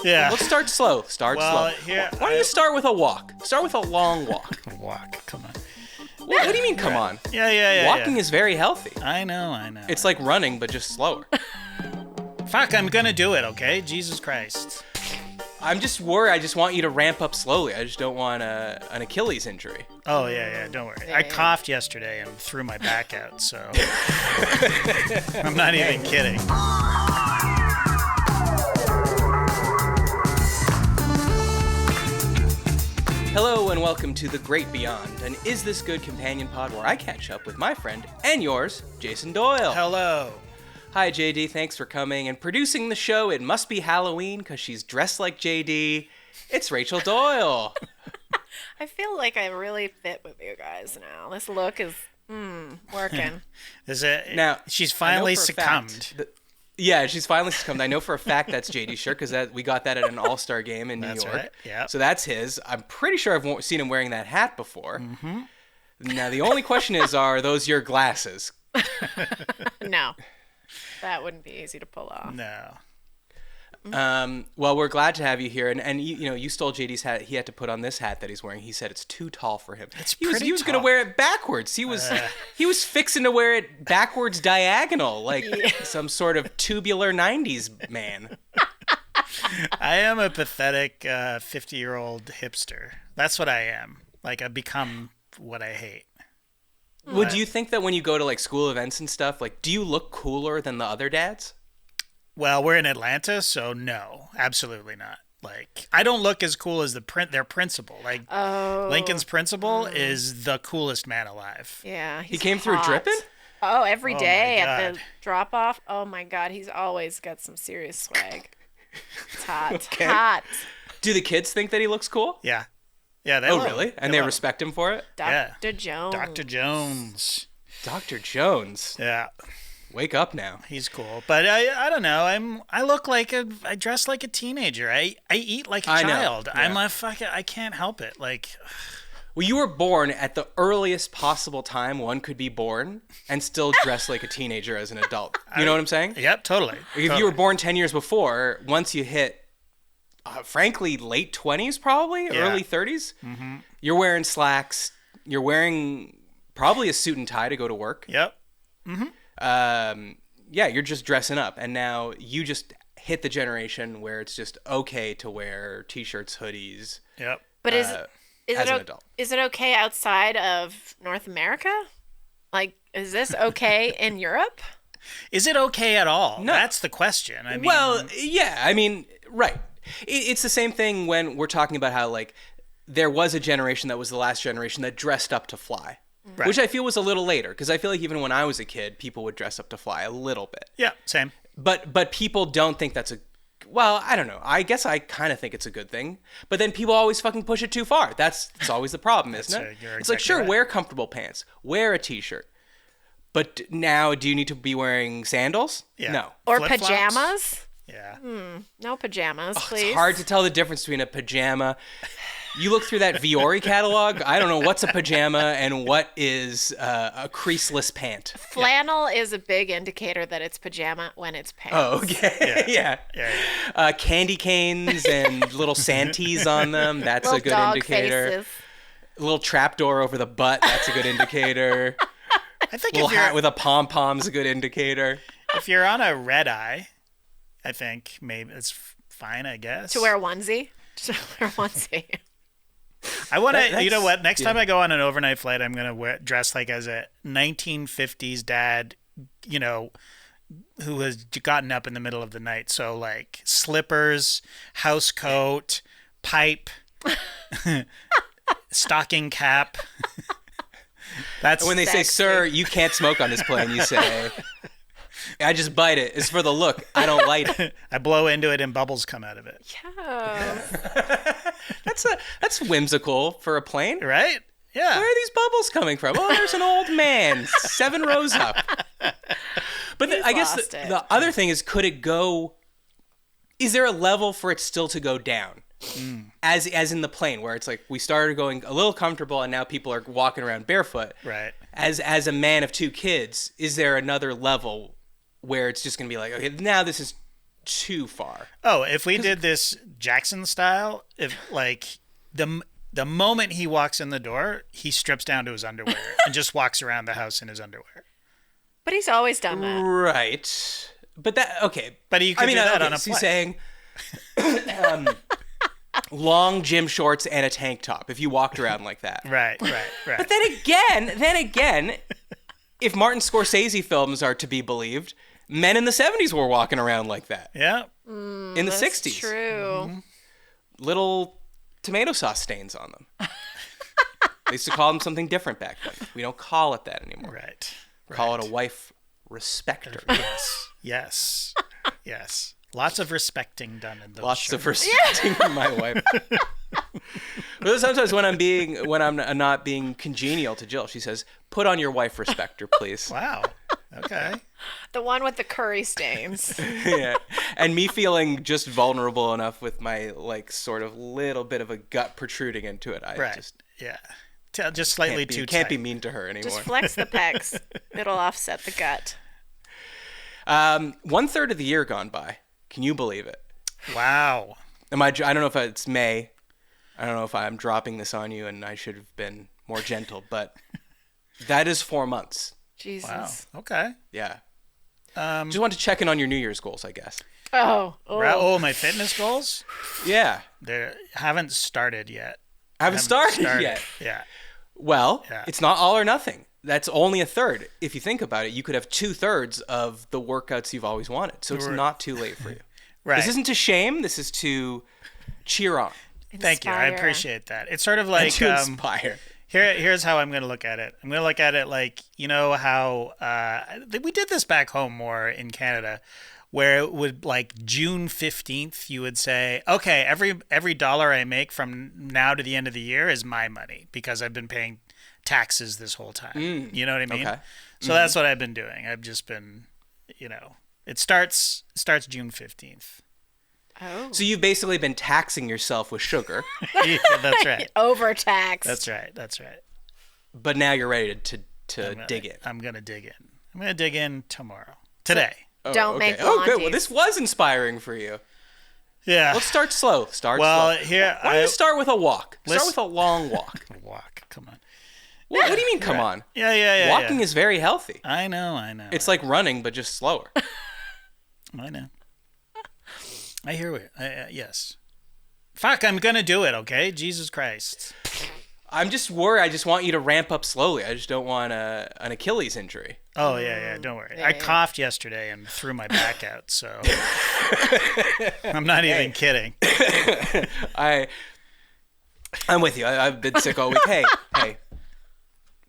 Yeah. Let's start slow. Start slow. Here, Why don't you start with a walk? Start with a long walk. Walk, come on. What do you mean, come on? Yeah. Walking is very healthy. I know. It's like running, but just slower. Fuck, I'm gonna do it, okay? Jesus Christ. I'm just worried. I just want you to ramp up slowly. I just don't want an Achilles injury. Oh, yeah, don't worry. I coughed yesterday and threw my back out, so... I'm not even kidding. Hello and welcome to The Great Beyond, an Is This Good companion pod where I catch up with my friend and yours, Jason Doyle. Hello. Hi, JD. Thanks for coming and producing the show. It must be Halloween because she's dressed like JD. It's Rachel Doyle. I feel like I really fit with you guys now. This look is working. Is it? Now, she's finally succumbed. Yeah, she's finally succumbed. I know for a fact that's JD's shirt because we got that at an All-Star game in New York. Right. Yeah. So that's his. I'm pretty sure I've seen him wearing that hat before. Mm-hmm. Now, the only question is, are those your glasses? No. That wouldn't be easy to pull off. No. Well, we're glad to have you here, and you stole JD's hat. He had to put on this hat that he's wearing. He said it's too tall for him. He was going to wear it backwards. He was fixing to wear it backwards diagonal, like some sort of tubular 90s man. I am a pathetic 50-year-old hipster. That's what I am. Like, I've become what I hate. Well, do you think that when you go to like school events and stuff, like, do you look cooler than the other dads? Well, we're in Atlanta, so no, absolutely not. Like, I don't look as cool as their principal. Like, Lincoln's principal is the coolest man alive. Yeah, he came through dripping. Oh, every day at the drop off. Oh my God, he's always got some serious swag. It's hot. Okay. Hot. Do the kids think that he looks cool? Yeah. Yeah, they love really? And they respect him for it? Dr. Jones. Dr. Jones. Dr. Jones. Yeah. Wake up now. He's cool. But I don't know. I dress like a teenager. I eat like a child. Yeah. I'm a fucking, I can't help it. Like, well, you were born at the earliest possible time one could be born and still dress like a teenager as an adult. You know what I'm saying? Yep, totally. If you were born 10 years before, once you hit frankly, late 20s probably, early 30s. Mm-hmm. You're wearing slacks. You're wearing probably a suit and tie to go to work. Yep. Mm-hmm. You're just dressing up. And now you just hit the generation where it's just okay to wear T-shirts, hoodies. Yep. But is it okay outside of North America? Like, is this okay in Europe? Is it okay at all? No. That's the question. I mean, well, yeah. I mean, right. It's the same thing when we're talking about how, like, there was a generation that was the last generation that dressed up to fly, right. Which I feel was a little later, because I feel like even when I was a kid, people would dress up to fly a little bit. Yeah, same. But people don't think that's well, I don't know. I guess I kind of think it's a good thing, but then people always fucking push it too far. That's always the problem, isn't it? It's like, sure, right. Wear comfortable pants, wear a T-shirt, but now do you need to be wearing sandals? Yeah. No. Or pajamas? Yeah. No pajamas, please. It's hard to tell the difference between a pajama. You look through that Viore catalog, I don't know what's a pajama and what is a creaseless pant. Flannel is a big indicator that it's pajama when it's pants. Oh, okay. Yeah. Candy canes and little Santees on them, that's little a good dog indicator. Faces. A little trapdoor over the butt, that's a good indicator. I think little hat with a pom-pom is a good indicator. If you're on a red eye, I think maybe it's fine, I guess. To wear a onesie? I want to, you know what? Next time I go on an overnight flight, I'm going to dress like as a 1950s dad, you know, who has gotten up in the middle of the night. So, like, slippers, house coat, pipe, stocking cap. That's when they say, "Sir, you can't smoke on this plane," you say, "I just bite it. It's for the look. I don't light it." I blow into it and bubbles come out of it. Yeah. That's whimsical for a plane, right? Yeah. Where are these bubbles coming from? Oh, there's an old man 7 rows up. But I guess the other thing is, could it go? Is there a level for it still to go down? As in the plane, where it's like we started going a little comfortable and now people are walking around barefoot. Right. As a man of 2 kids, is there another level where it's just going to be like, okay, now this is too far. Oh, if we did this Jackson style, if like the moment he walks in the door, he strips down to his underwear and just walks around the house in his underwear. But he's always done that. Right. But that, okay. But you could do that on a play. He's saying long gym shorts and a tank top if you walked around like that. Right. But then again, if Martin Scorsese films are to be believed, men in the 70s were walking around like that. Yeah. In the 60s. True. Mm-hmm. Little tomato sauce stains on them. They used to call them something different back then. We don't call it that anymore. Right. Call it a wife respecter. Yes. Lots of respecting done in those Lots shirts. of respecting my wife. But sometimes when I'm not being congenial to Jill, she says, "Put on your wife respecter, please." Wow. Okay. The one with the curry stains. Yeah. And me feeling just vulnerable enough with my like sort of little bit of a gut protruding into it. Just slightly too tight. Can't be mean to her anymore. Just flex the pecs. It'll offset the gut. 1/3 of the year gone by. Can you believe it? Wow. I don't know if it's May. I don't know if I'm dropping this on you and I should have been more gentle, but that is 4 months. Jesus. Wow. Okay. Yeah. Just want to check in on your New Year's goals, I guess. Oh. My fitness goals? Yeah. They haven't started yet. Haven't started yet. Yeah. Well, It's not all or nothing. That's only 1/3. If you think about it, you could have 2/3 of the workouts you've always wanted. So it's not too late for you. Right. This isn't to shame. This is to cheer on. Thank you. I appreciate that. It's sort of like and to inspire. Here's how I'm going to look at it. I'm going to look at it like, you know how we did this back home more in Canada, where it would like June 15th, you would say, okay, every dollar I make from now to the end of the year is my money because I've been paying taxes this whole time. You know what I mean? Okay. So that's what I've been doing. I've just been, it starts June 15th. Oh. So you've basically been taxing yourself with sugar. Yeah, that's right. Overtaxed. That's right. But now you're ready to dig in. I'm going to dig in. I'm going to dig in tomorrow. Today. Don't make Oh, good. Well, blondies. this was inspiring for you. Yeah. Let's start slow. Slow. Here Why don't you start with a walk? Start with a long walk. Walk. Come on. What do you mean, come on? Yeah. Walking is very healthy. I know. It's like running, but just slower. I know. I hear it. Yes. Fuck, I'm going to do it, okay? Jesus Christ. I'm just worried. I just want you to ramp up slowly. I just don't want an Achilles injury. Oh, yeah. Don't worry. I coughed yesterday and threw my back out, so I'm not even kidding. I'm with you. I've been sick all week. Hey.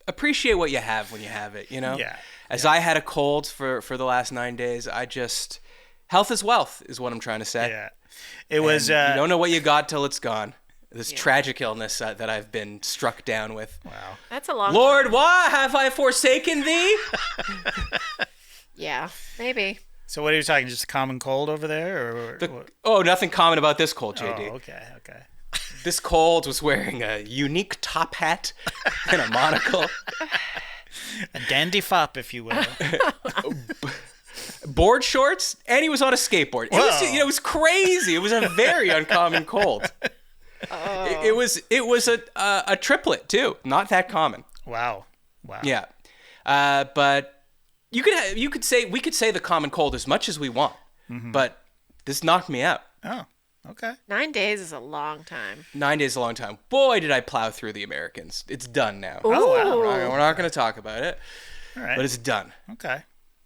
Appreciate what you have when you have it, Yeah. As I had a cold for the last 9 days, health is wealth is what I'm trying to say. Yeah. It was... you don't know what you got till it's gone. This tragic illness that I've been struck down with. Wow. That's a long Lord, time. why have I forsaken thee? Yeah, maybe. So what are you talking? Just a common cold over there? Nothing common about this cold, JD. Oh, okay. This cold was wearing a unique top hat and a monocle. A dandy fop, if you will. Board shorts, and he was on a skateboard. It was crazy. It was a very uncommon cold. It was a triplet too. Not that common. Wow. Yeah, but we could say the common cold as much as we want, but this knocked me out. Oh, okay. 9 days is a long time. 9 days is a long time. Boy, did I plow through the Americans. It's done now. Oh, wow. We're not going to talk about it, All right. but it's done. Okay.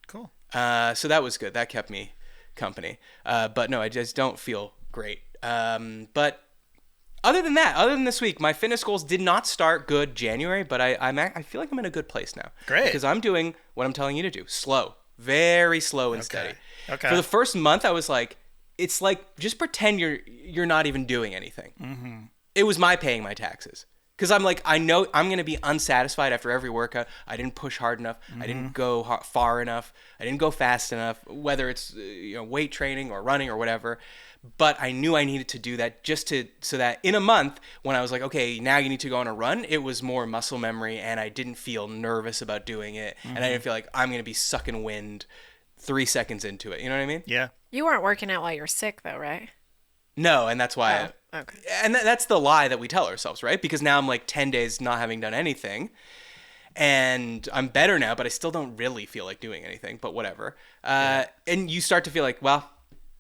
Cool. So that was good. That kept me company. But no, I just don't feel great. But other than this week, my fitness goals did not start good January, but I feel like I'm in a good place now. Great. Because I'm doing what I'm telling you to do. Slow. Very slow and steady. Okay. For the first month, I was like, it's like, just pretend you're not even doing anything. Mm-hmm. It was paying my taxes. Because I'm like, I know I'm going to be unsatisfied after every workout. I didn't push hard enough. I didn't go far enough. I didn't go fast enough, whether it's weight training or running or whatever. But I knew I needed to do that so that in a month, when I was like, okay, now you need to go on a run, it was more muscle memory and I didn't feel nervous about doing it. And I didn't feel like I'm going to be sucking wind 3 seconds into it. You know what I mean? Yeah. You weren't working out while you were sick, though, right? No, and that's why. Okay. And that's the lie that we tell ourselves, right? Because now I'm like 10 days not having done anything. And I'm better now, but I still don't really feel like doing anything, but whatever. And you start to feel like, well,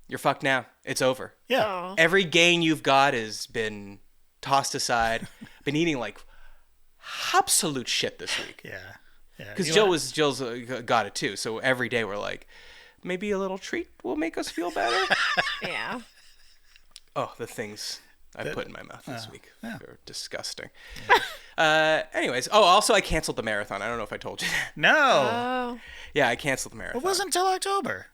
you're fucked now. It's over. Yeah. Oh. Every gain you've got has been tossed aside. Been eating like absolute shit this week. Yeah. Because Jill's got it too. So every day we're like, maybe a little treat will make us feel better. Yeah. Oh, the things I put in my mouth this week. Yeah. They're disgusting. Yeah. Anyways. Oh, also I canceled the marathon. I don't know if I told you that. No. Oh. Yeah, I canceled the marathon. It wasn't until October.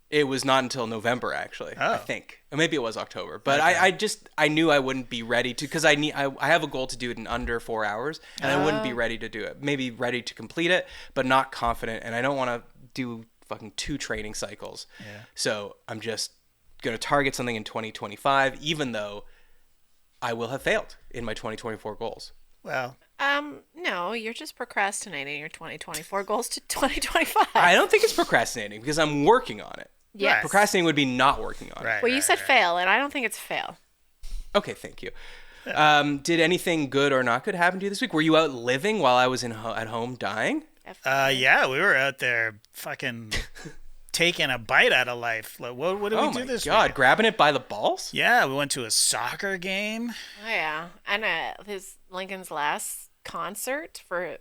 It was not until November, actually. Oh. I think. Or maybe it was October. But okay. I knew I wouldn't be ready to, because I have a goal to do it in under 4 hours, and I wouldn't be ready to do it. Maybe ready to complete it, but not confident, and I don't want to do fucking 2 training cycles. Yeah. So I'm just going to target something in 2025, even though I will have failed in my 2024 goals. Well. No, you're just procrastinating your 2024 goals to 2025. I don't think it's procrastinating, because I'm working on it. Yes. Right. Procrastinating would be not working on it. Right. Well, you said fail, and I don't think it's fail. Okay, thank you. Did anything good or not good happen to you this week? Were you out living while I was at home dying? Yeah, we were out there fucking taking a bite out of life. Like, what did we do this week? Oh my God, grabbing it by the balls? Yeah, we went to a soccer game. Oh, yeah. And his Lincoln's last concert for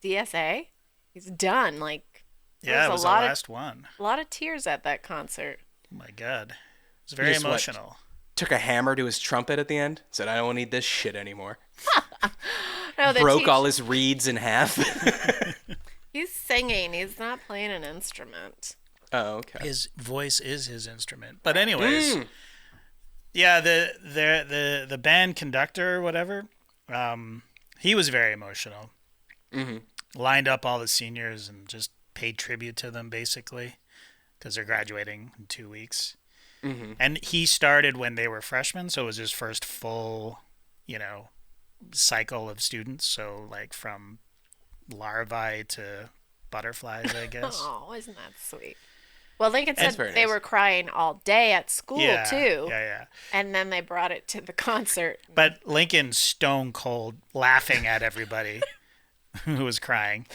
DSA, he's done. Like, yeah, it was the last one. A lot of tears at that concert. Oh my God. It was very emotional. Took a hammer to his trumpet at the end. Said, I don't need this shit anymore. No, broke all his reeds in half. He's singing. He's not playing an instrument. Oh, okay. His voice is his instrument. But anyways, yeah, the band conductor or whatever, he was very emotional. Mm-hmm. Lined up all the seniors and just paid tribute to them, basically, because they're graduating in 2 weeks. Mm-hmm. And he started when they were freshmen, so it was his first full, cycle of students. So, like, from larvae to butterflies, I guess. Oh, isn't that sweet? Well, Lincoln said they nice. were crying all day at school, too. Yeah. And then they brought it to the concert. But Lincoln's stone cold laughing at everybody who was crying.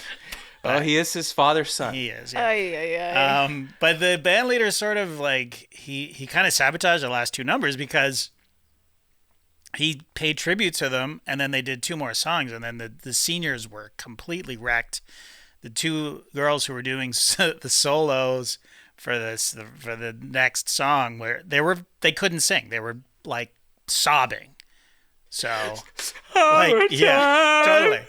But he is his father's son. He is, yeah. Ay. But the band leader sort of like, he kind of sabotaged the last 2 numbers because he paid tribute to them, and then they did 2 more songs, and then the seniors were completely wrecked. The 2 girls who were doing the solos for the next song, where they couldn't sing. They were like sobbing. So, yeah, totally.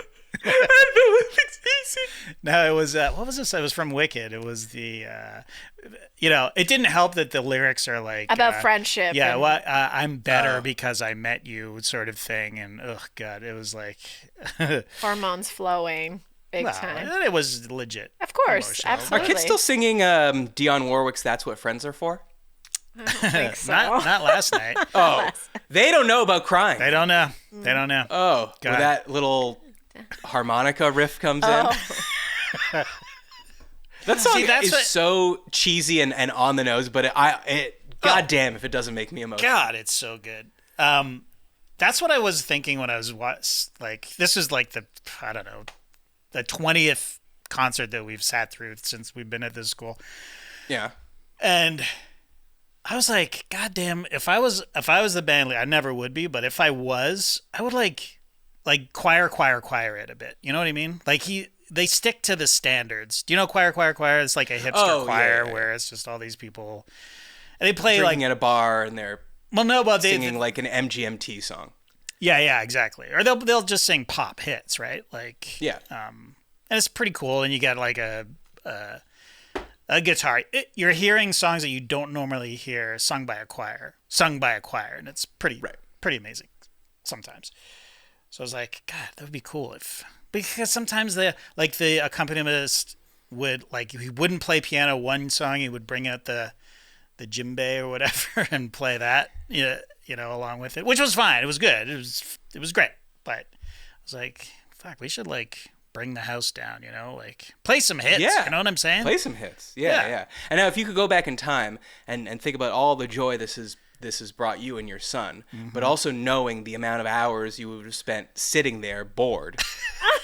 No, it was what was this? It was from Wicked. It was the it didn't help that the lyrics are like about friendship. Yeah, well, I'm better because I met you, sort of thing. And oh God, it was like hormones flowing big time. It was legit. Of course, emotional. absolutely. Are kids still singing Dionne Warwick's "That's What Friends Are For"? I don't think so. not last night. Oh, they don't know about crying. They don't know. They don't know. Oh, where that little harmonica riff comes in. That song is so cheesy and on the nose, but goddamn if it doesn't make me emotional. God, it's so good. That's what I was thinking when I was like, this is like the 20th concert that we've sat through since we've been at this school. Yeah. And I was like, God damn, if I was the band leader, I never would be, but if I was, I would like choir it a bit. You know what I mean? Like they stick to the standards. Do you know choir? It's like a hipster choir where it's just all these people, and they play drinking at a bar and they're singing like an MGMT song. Yeah, exactly. Or they'll just sing pop hits, right? Like and it's pretty cool. And you get like a guitar. You're hearing songs that you don't normally hear sung by a choir, and it's pretty amazing sometimes. So I was like, God, that would be cool because sometimes the accompanist would he wouldn't play piano one song, he would bring out the djembe or whatever and play that, along with it, which was fine. It was good. It was great. But I was like, fuck, we should bring the house down, you know, like play some hits. Yeah. You know what I'm saying? Play some hits. Yeah. And now if you could go back in time and think about all the joy this has brought you and your son, but also knowing the amount of hours you would have spent sitting there bored,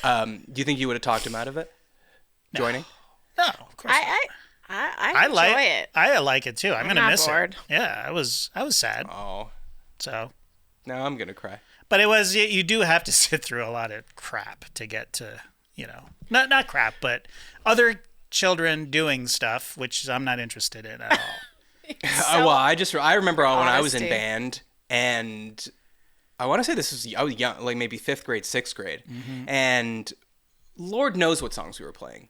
do you think you would have talked him out of it? Joining? No, of course not. I enjoy it. I like it too. I'm gonna miss bored. it. Yeah, I was sad. Oh. So. Now I'm gonna cry. But you do have to sit through a lot of crap to get to, you know, not crap, but other children doing stuff, which I'm not interested in at all. I remember when I was in band, and I want to say I was young, like maybe 5th grade, 6th grade, and Lord knows what songs we were playing.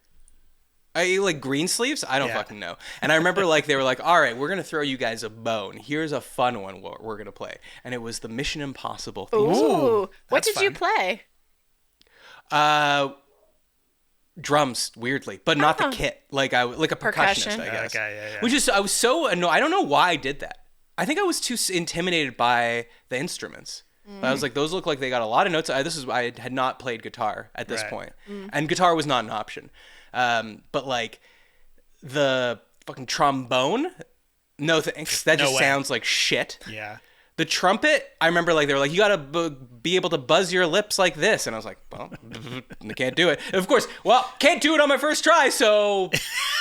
Like Greensleeves? I don't fucking know. And I remember like they were like, all right, we're going to throw you guys a bone. Here's a fun one we're going to play. And it was the Mission Impossible theme song. Ooh, what did you play? Drums, weirdly, but not the kit. Like a percussionist, I guess. Okay, yeah. Which is, I was so annoyed. I don't know why I did that. I think I was too intimidated by the instruments. I was like, those look like they got a lot of notes. I had not played guitar at this point. And guitar was not an option. But like the fucking trombone, no thanks. That just sounds like shit. Yeah. The trumpet, I remember like they were like, you gotta be able to buzz your lips like this, and I was like, well, I can't do it. And of course, can't do it on my first try. So,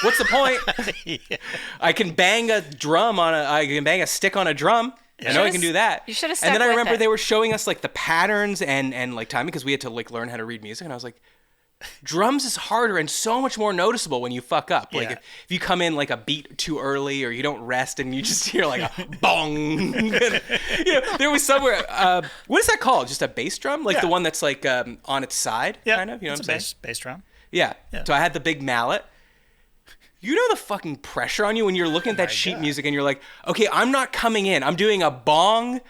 what's the point? Yeah. I can bang a stick on a drum. I know I can do that. You should have stuck And then I with remember it. they were showing us like the patterns and like timing because we had to like learn how to read music, and I was like, drums is harder and so much more noticeable when you fuck up. Like if you come in like a beat too early or you don't rest and you just hear like a bong. You know, there was somewhere. What is that called? Just a bass drum, like the one that's like on its side, kind of. You know what I'm saying? Bass drum. Yeah. So I had the big mallet. You know the fucking pressure on you when you're looking at that sheet music and you're like, okay, I'm not coming in. I'm doing a bong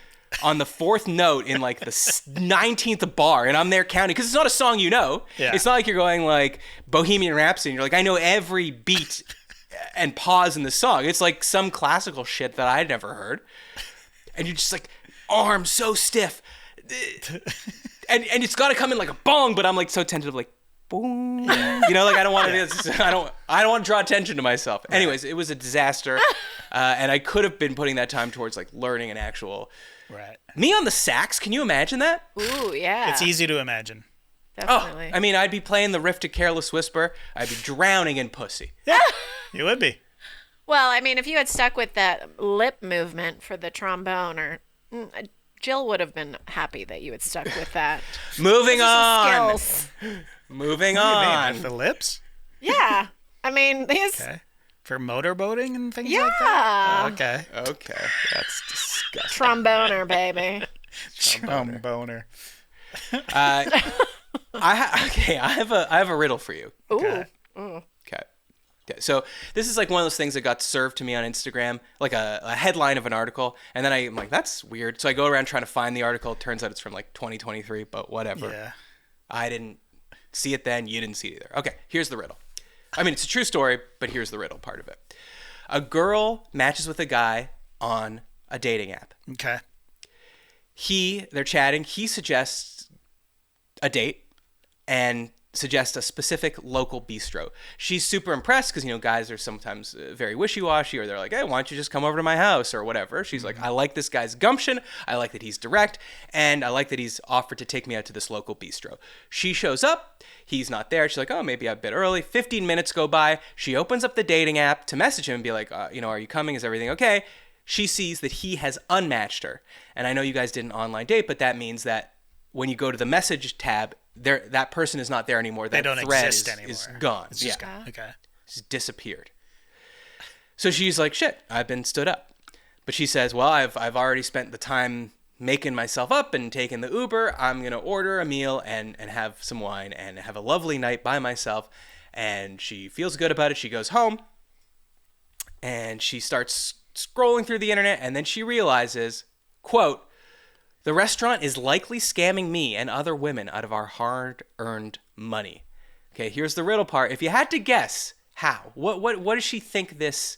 on the 4th note in like the 19th bar, and I'm there counting because it's not a song you know. Yeah. It's not like you're going like Bohemian Rhapsody and you're like, I know every beat and pause in the song. It's like some classical shit that I'd never heard, and you're just like arms so stiff, and it's got to come in like a bong, but I'm like so tentative, like boom. You know, like I don't want to. I don't want to draw attention to myself. Right. Anyways, it was a disaster, and I could have been putting that time towards like learning an actual. Right. Me on the sax, can you imagine that? Ooh, yeah. It's easy to imagine. Definitely. I mean, I'd be playing the riff to Careless Whisper. I'd be drowning in pussy. Yeah, you would be. Well, I mean, if you had stuck with that lip movement for the trombone, or Jill would have been happy that you had stuck with that. Moving on. Skills. Moving What do you mean, on. with the lips? Yeah. I mean, these. Okay. For motorboating and things like that? Okay. Okay. That's disgusting. Tromboner, baby. Tromboner. I have a riddle for you. Ooh. Okay. Okay. So this is like one of those things that got served to me on Instagram, like a headline of an article, and then I'm like, that's weird. So I go around trying to find the article. It turns out it's from like 2023, but whatever. Yeah. I didn't see it then. You didn't see it either. Okay, here's the riddle. I mean, it's a true story, but here's the riddle part of it. A girl matches with a guy on a dating app. Okay. They're chatting. He suggests a date and suggests a specific local bistro. She's super impressed because, you know, guys are sometimes very wishy-washy, or they're like, hey, why don't you just come over to my house or whatever. She's like, I like this guy's gumption. I like that he's direct. And I like that he's offered to take me out to this local bistro. She shows up. He's not there. She's like, oh, maybe a bit early. 15 minutes go by. She opens up the dating app to message him and be like, are you coming? Is everything okay? She sees that he has unmatched her. And I know you guys did an online date, but that means that when you go to the message tab, that person is not there anymore. That they don't thread exist anymore. is gone. It's just gone. Okay. It's disappeared. So she's like, shit, I've been stood up. But she says, well, I've already spent the time making myself up and taking the Uber. I'm going to order a meal and have some wine and have a lovely night by myself. And she feels good about it. She goes home and she starts scrolling through the internet, and then she realizes, quote, the restaurant is likely scamming me and other women out of our hard-earned money. Okay, here's the riddle part. If you had to guess, how? What does she think this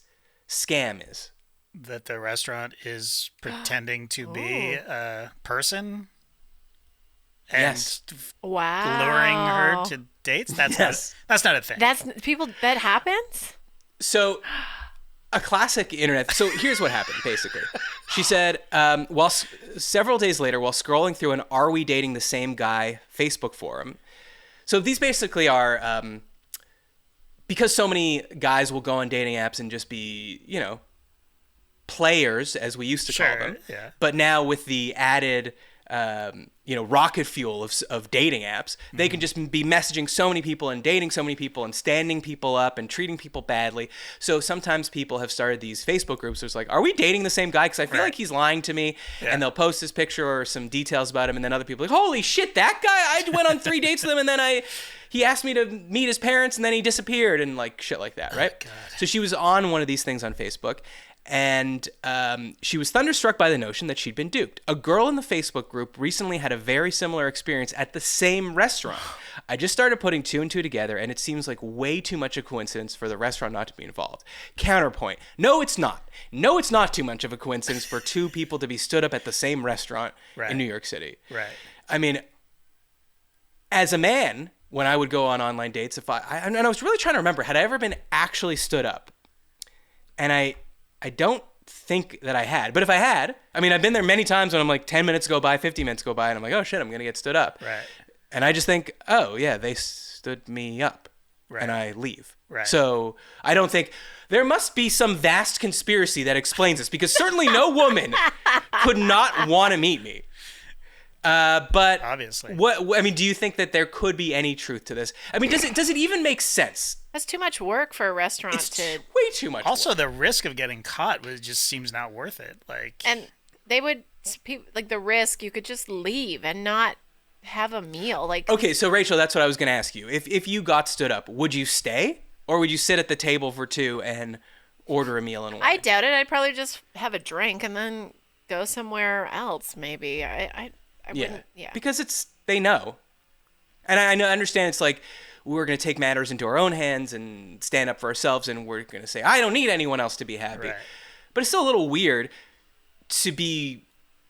scam is? That the restaurant is pretending to be a person? and wow, luring her to dates. That's not a thing. That happens. So, a classic internet. So here's what happened. Basically, she said, several days later, while scrolling through an "Are we dating the same guy?" Facebook forum. So these basically are because so many guys will go on dating apps and just be, players, as we used to call them. Yeah. But now with the added, rocket fuel of dating apps, they can just be messaging so many people and dating so many people and standing people up and treating people badly. So sometimes people have started these Facebook groups where it's like, are we dating the same guy? Because I feel like he's lying to me. Yeah. And they'll post this picture or some details about him. And then other people are like, holy shit, that guy, I went on 3 dates with him and then he asked me to meet his parents and then he disappeared and like shit like that, right? God. So she was on one of these things on Facebook. And she was thunderstruck by the notion that she'd been duped. A girl in the Facebook group recently had a very similar experience at the same restaurant. I just started putting 2 and 2 together, and it seems like way too much a coincidence for the restaurant not to be involved. Counterpoint. No, it's not. No, it's not too much of a coincidence for 2 people to be stood up at the same restaurant in New York City. Right. I mean, as a man, when I would go on online dates, and I was really trying to remember, had I ever been actually stood up? And I don't think that I had. But if I had, I've been there many times when I'm like 10 minutes go by, 50 minutes go by, and I'm like, oh shit, I'm going to get stood up. Right. And I just think, oh yeah, they stood me up. Right. And I leave. Right. So I don't think, there must be some vast conspiracy that explains this, because certainly no woman could not want to meet me. But obviously, do you think that there could be any truth to this? Does it even make sense? That's too much work for a restaurant way too much. Also, work. The risk of getting caught just seems not worth it. And they would the risk. You could just leave and not have a meal. Okay, so Rachel, that's what I was going to ask you. If you got stood up, would you stay, or would you sit at the table for 2 and order a meal and wine? I doubt it. I'd probably just have a drink and then go somewhere else. Maybe I wouldn't. Yeah, because they know, and I understand it's like, we're going to take matters into our own hands and stand up for ourselves, and we're going to say, I don't need anyone else to be happy. Right. But it's still a little weird to be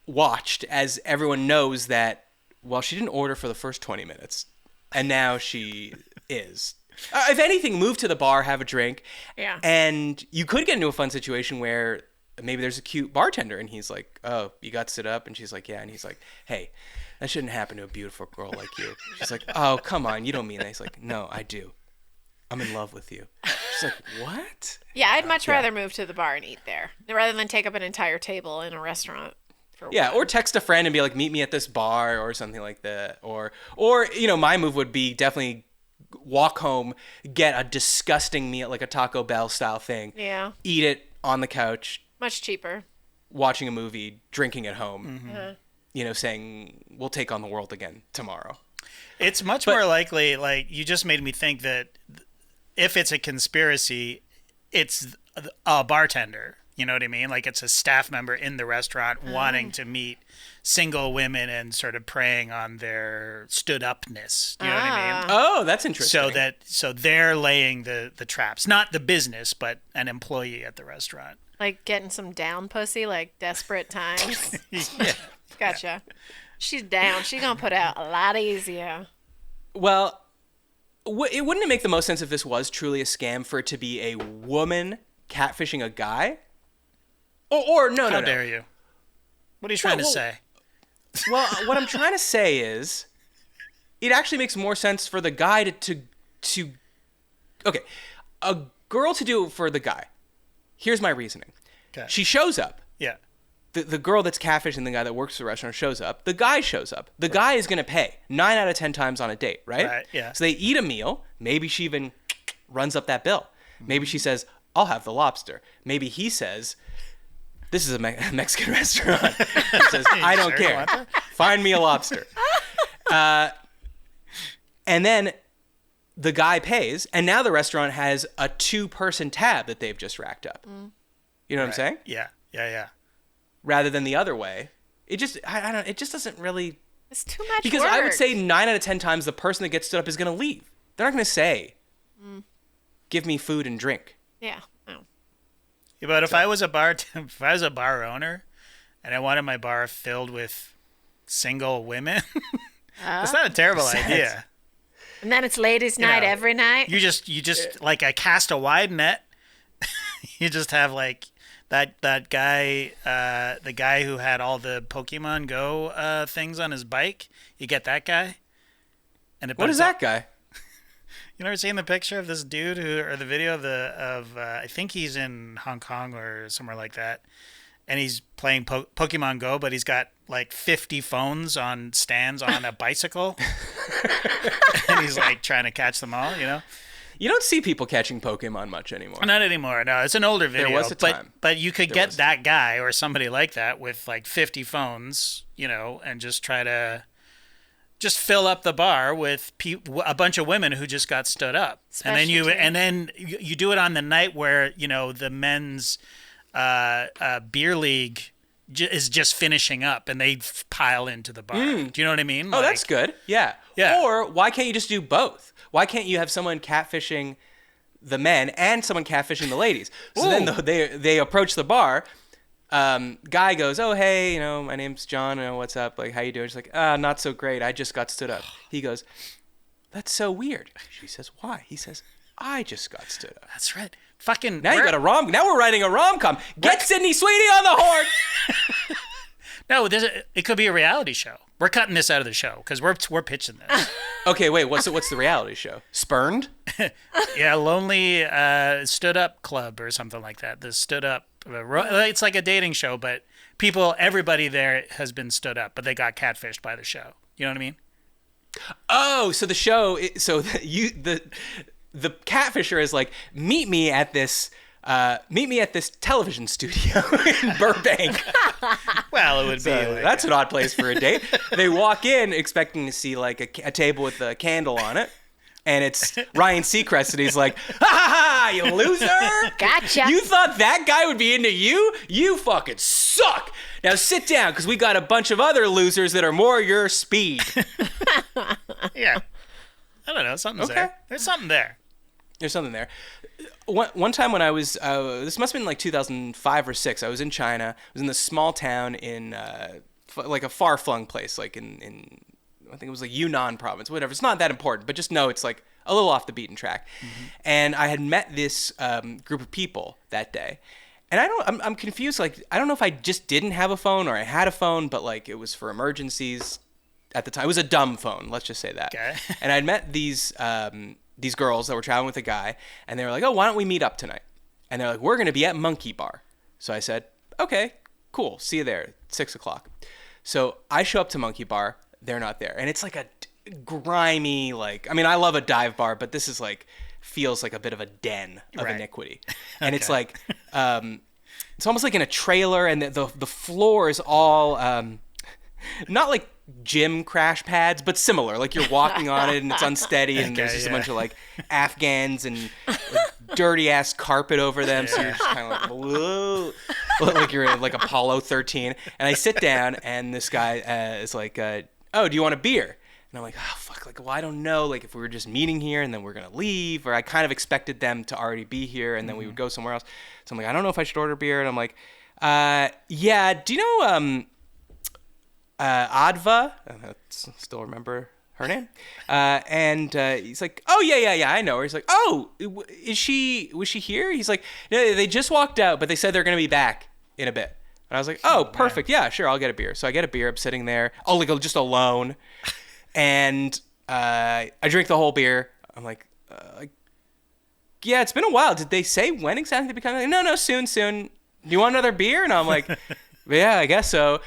watched as everyone knows that, well, she didn't order for the first 20 minutes, and now she is. If anything, move to the bar, have a drink, and you could get into a fun situation where maybe there's a cute bartender, and he's like, oh, you got stood up? And she's like, yeah. And he's like, hey, that shouldn't happen to a beautiful girl like you. She's like, oh, come on, you don't mean that. He's like, no, I do. I'm in love with you. She's like, what? Yeah, I'd much rather move to the bar and eat there rather than take up an entire table in a restaurant. Or text a friend and be like, meet me at this bar or something like that. Or my move would be definitely walk home, get a disgusting meal, like a Taco Bell style thing. Yeah. Eat it on the couch. Much cheaper. Watching a movie, drinking at home. Mm-hmm. Saying we'll take on the world again tomorrow. It's much more likely, you just made me think that if it's a conspiracy, it's a bartender. You know what I mean? It's a staff member in the restaurant wanting to meet single women and sort of preying on their stood-upness. You know what I mean? Oh, that's interesting. So they're laying the traps. Not the business, but an employee at the restaurant. Like getting some down pussy, like Desperate Times. Yeah. Gotcha. She's down. She's going to put out a lot easier. Well, wouldn't it make the most sense if this was truly a scam for it to be a woman catfishing a guy? Or no. How dare you? What are you trying to say? Well, what I'm trying to say is it actually makes more sense for the guy to okay, a girl to do it for the guy. Here's my reasoning. Okay. She shows up. Yeah. The girl that's catfishing the guy that works for the restaurant shows up. The guy shows up. The guy is going to pay 9 out of 10 times on a date, right? Right, yeah. So they eat a meal. Maybe she even runs up that bill. Maybe she says, I'll have the lobster. Maybe he says, this is a Mexican restaurant. He says, I don't care. Find me a lobster. And then the guy pays, and now the restaurant has a 2-person tab that they've just racked up. You know what I'm saying? Yeah. Rather than the other way. It just, I don't. It just doesn't really. It's too much because work. I would say 9 out of 10 times the person that gets stood up is going to leave. They're not going to say, give me food and drink. Yeah. Oh. Yeah, but if I was a bar owner and I wanted my bar filled with single women, It's not a terrible idea. And then it's ladies' night every night. You just like I cast a wide net. You just have like that guy, the guy who had all the Pokemon Go things on his bike. You get that guy. And what is that guy? You never seen the picture of this dude or the video of I think he's in Hong Kong or somewhere like that, and he's playing Pokemon Go, but he's got like 50 phones on stands on a bicycle, and he's like trying to catch them all. You don't see people catching Pokemon much anymore. Not anymore. No, it's an older video. There was a time. But you could get that guy or somebody like that with like 50 phones, and just try to just fill up the bar with a bunch of women who just got stood up. And then you do it on the night where, the men's beer league is just finishing up and they pile into the bar. Do you know what I mean? Oh, that's good. Yeah. Or why can't you just do both? Why can't you have someone catfishing the men and someone catfishing the ladies? So then they approach the bar. Guy goes, oh, hey, my name's John. What's up? Like, how you doing? She's like, not so great. I just got stood up. He goes, that's so weird. She says, why? He says, I just got stood up. That's right. Fucking. Now you got now we're writing a rom-com. Get Sydney Sweeney on the horn. No, it could be a reality show. We're cutting this out of the show because we're pitching this. Okay, wait. What's the reality show? Spurned? Yeah, Lonely Stood Up Club or something like that. The Stood Up. It's like a dating show, but everybody there has been stood up, but they got catfished by the show. You know what I mean? Oh, so the show. So the catfisher is like, meet me at this television studio in Burbank. Well, it would be. That's an odd place for a date. They walk in expecting to see like a table with a candle on it. And it's Ryan Seacrest, and he's like, ha ha ha, you loser! Gotcha. You thought that guy would be into you? You fucking suck! Now sit down, because we got a bunch of other losers that are more your speed. Yeah. I don't know, something's there. There's something there. There's something there. One time when I was, this must have been like 2005 or 6, I was in China. I was in this small town in, like a far-flung place, like in I think it was like Yunnan province, whatever. It's not that important, but just know it's like a little off the beaten track. Mm-hmm. And I had met this group of people that day. And I'm confused. Like, I don't know if I just didn't have a phone or I had a phone, but like it was for emergencies at the time. It was a dumb phone. Let's just say that. Okay. And I'd met these girls that were traveling with a guy, and they were like, oh, why don't we meet up tonight? And they're like, we're going to be at Monkey Bar. So I said, okay, cool. See you there at 6:00. So I show up to Monkey Bar. They're not there. And it's like a grimy, like, I mean, I love a dive bar, but this is like, feels like a bit of a den of iniquity. And it's like, it's almost like in a trailer, and the floor is all, not like gym crash pads, but similar. Like you're walking on it and it's unsteady, and there's just a bunch of like Afghans and like, dirty ass carpet over them. So you're just kind of like, whoa, like you're in like Apollo 13. And I sit down, and this guy is like, oh, do you want a beer? And I'm like, oh, fuck, like, well, I don't know, like, if we were just meeting here and then we're going to leave, or I kind of expected them to already be here and then we would go somewhere else. So I'm like, I don't know if I should order beer. And I'm like, yeah, do you know Adva? I still remember her name. And he's like, oh, yeah, I know her. He's like, oh, was she here? He's like, no, they just walked out, but they said they're going to be back in a bit. And I was like, oh, perfect. Yeah, sure, I'll get a beer. So I get a beer. I'm sitting there, like just alone. And I drink the whole beer. I'm like, yeah, it's been a while. Did they say when exactly they become? Like, no, soon. Do you want another beer? And I'm like, yeah, I guess so.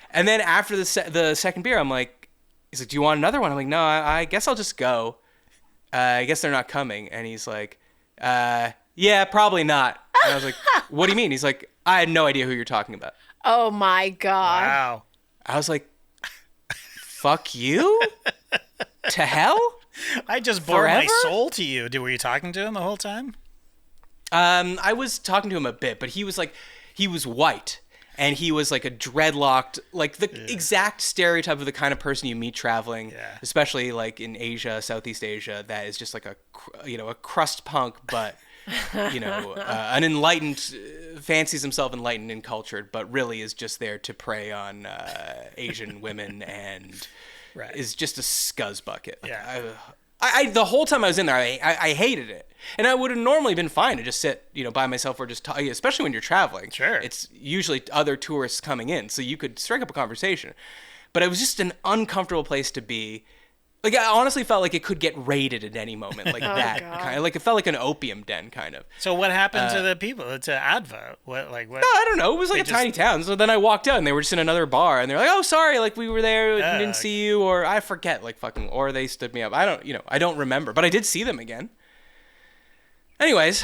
And then after the second beer, I'm like, he's like, do you want another one? I'm like, no, I guess I'll just go. I guess they're not coming. And he's like, yeah, probably not. And I was like, what do you mean? He's like, I had no idea who you're talking about. Oh my God. Wow. I was like, fuck you? To hell? I just bore my soul to you. Were you talking to him the whole time? I was talking to him a bit, but he was white. And he was like a dreadlocked, like the exact stereotype of the kind of person you meet traveling, especially like in Asia, Southeast Asia, that is just like a crust punk, but an enlightened, fancies himself enlightened and cultured, but really is just there to prey on Asian women and is just a scuzz bucket. Like, I the whole time I was in there, I hated it. And I would have normally been fine to just sit, by myself or just talk, especially when you're traveling. Sure. It's usually other tourists coming in, so you could strike up a conversation. But it was just an uncomfortable place to be. Like, I honestly felt like it could get raided at any moment, like that kind of, like it felt like an opium den, kind of. So what happened to the people? To Adva? What? No, I don't know. It was like a tiny town. So then I walked out, and they were just in another bar, and they're like, "Oh, sorry, like we were there, didn't see you," or I forget, like fucking, or they stood me up. I don't remember, but I did see them again. Anyways,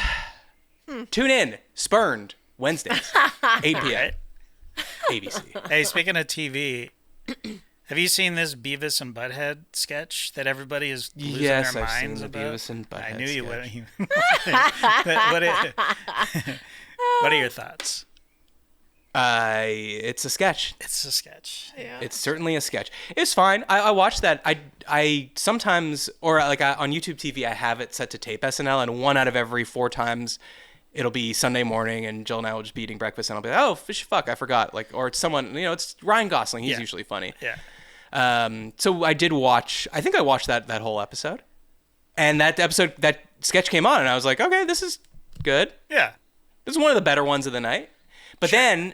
tune in, Spurned Wednesdays, 8 p.m. ABC. Hey, speaking of TV. Have you seen this Beavis and Butthead sketch that everybody is losing their minds about? Yes, I've seen the Beavis and Butthead I knew you would. sketch. What are your thoughts? It's a sketch. It's a sketch. Yeah. It's certainly a sketch. It's fine. I watch that. I sometimes, or like on YouTube TV, I have it set to tape SNL, and 1 out of every 4 times, it'll be Sunday morning, and Jill and I will just be eating breakfast, and I'll be like, "Oh, fuck, I forgot." Like, or it's someone, it's Ryan Gosling. He's usually funny. Yeah. So I did watch. I think I watched that whole episode, and that sketch came on, and I was like, "Okay, this is good. Yeah, this is one of the better ones of the night." But then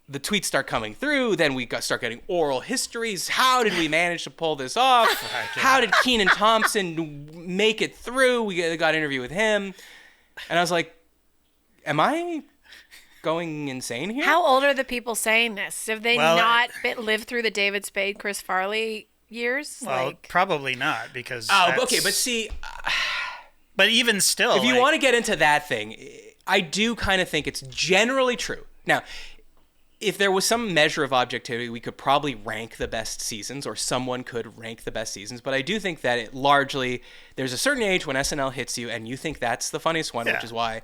the tweets start coming through. Then we start getting oral histories. How did we manage to pull this off? How did Kenan Thompson make it through? We got an interview with him, and I was like, "Am I going insane here?" How old are the people saying this? Have they not lived through the David Spade, Chris Farley years? Well, probably not, because okay, but see, but even still, if you want to get into that thing, I do kind of think it's generally true. Now, if there was some measure of objectivity, we could probably rank the best seasons, or someone could rank the best seasons. But I do think that it largely, there's a certain age when SNL hits you, and you think that's the funniest one, which is why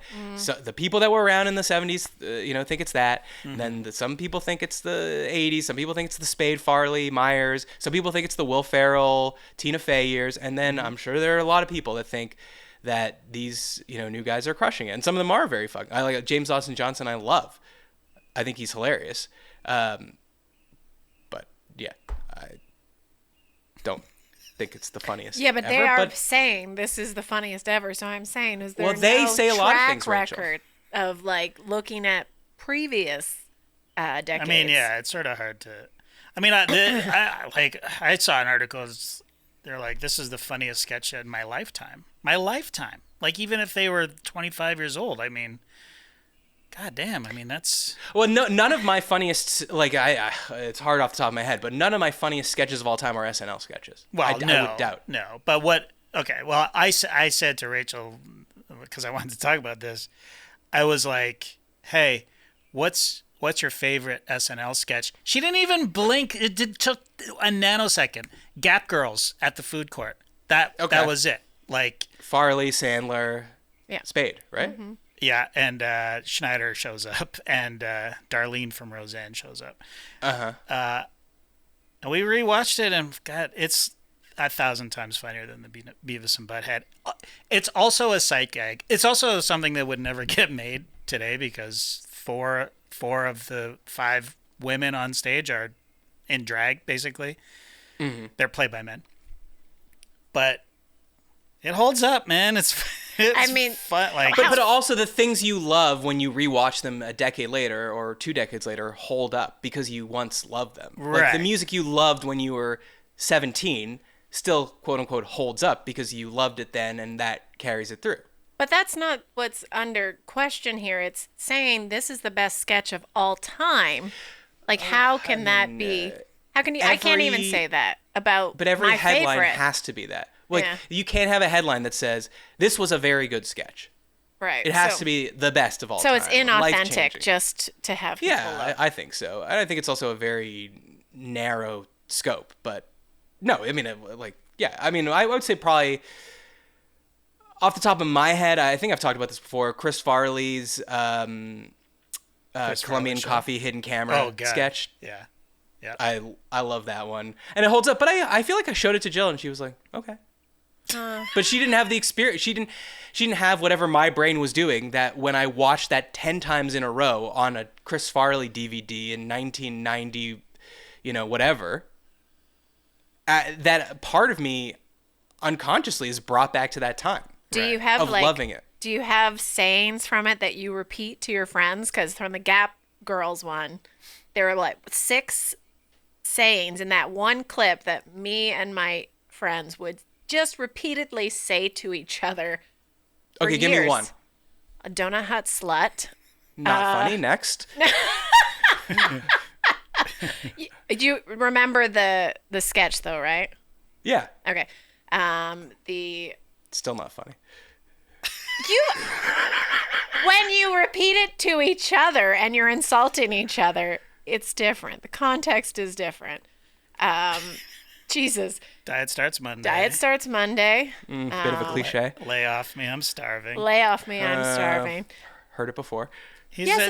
the people that were around in the 70s, think it's that. Mm-hmm. Then some people think it's the 80s. Some people think it's the Spade, Farley, Myers. Some people think it's the Will Ferrell, Tina Fey years. And then I'm sure there are a lot of people that think that these, new guys are crushing it. And some of them are very fucking. I like James Austin Johnson. I love. I think he's hilarious. But yeah, I don't think it's the funniest. Yeah, but ever, they are saying this is the funniest ever. So I'm saying, is there they say a lot of things, record of like looking at previous decades? I mean, yeah, it's sort of hard to. I mean, I saw an article. They're like, this is the funniest sketch in my lifetime. My lifetime. Like, even if they were 25 years old, I mean. God damn! I mean, that's none of my funniest, like it's hard off the top of my head, but none of my funniest sketches of all time are SNL sketches. Well, I would doubt. No, but what? Okay, well, I said to Rachel, because I wanted to talk about this, I was like, "Hey, what's your favorite SNL sketch?" She didn't even blink. It took a nanosecond. Gap Girls at the food court. That was it. Like Farley, Sandler, Spade, right? Mm-hmm. Yeah, and Schneider shows up, and Darlene from Roseanne shows up. And we rewatched it, and God, it's 1,000 times funnier than the Beavis and Butthead. It's also a sight gag. It's also something that would never get made today, because four of the 5 women on stage are in drag, basically. Mm-hmm. They're played by men. But it holds up, man. It's fun. Like, but also the things you love when you rewatch them a decade later or 2 decades later hold up because you once loved them. Right. Like the music you loved when you were 17 still, quote unquote, holds up because you loved it then, and that carries it through. But that's not what's under question here. It's saying this is the best sketch of all time. Like, how can that be? How can you? I can't even say that about. But every my headline favorite. has to be that. Like, you can't have a headline that says, this was a very good sketch. Right. It has to be the best of all time. So it's inauthentic just to have people love. I think so. And I think it's also a very narrow scope. But, no, I mean, I would say probably, off the top of my head, I think I've talked about this before, Chris Farley's Colombian Coffee Hidden Camera sketch. Yeah. I love that one. And it holds up. But I feel like I showed it to Jill, and she was like, okay. But she didn't have the experience. She didn't have whatever my brain was doing, that when I watched that 10 times in a row on a Chris Farley DVD in 1990, whatever, that part of me unconsciously is brought back to that time. Do you have loving it? Do you have sayings from it that you repeat to your friends? Because from the Gap Girls one, there were like 6 sayings in that one clip that me and my friends would just repeatedly say to each other for Okay, years. give me one. A donut hut slut. Not funny. Next. You remember the sketch though, right? Yeah. Okay. The Still not funny. when you repeat it to each other and you're insulting each other, it's different. The context is different. Jesus. Diet starts Monday. Bit of a cliche. Lay off me, I'm starving. Lay off me, I'm starving. Heard it before.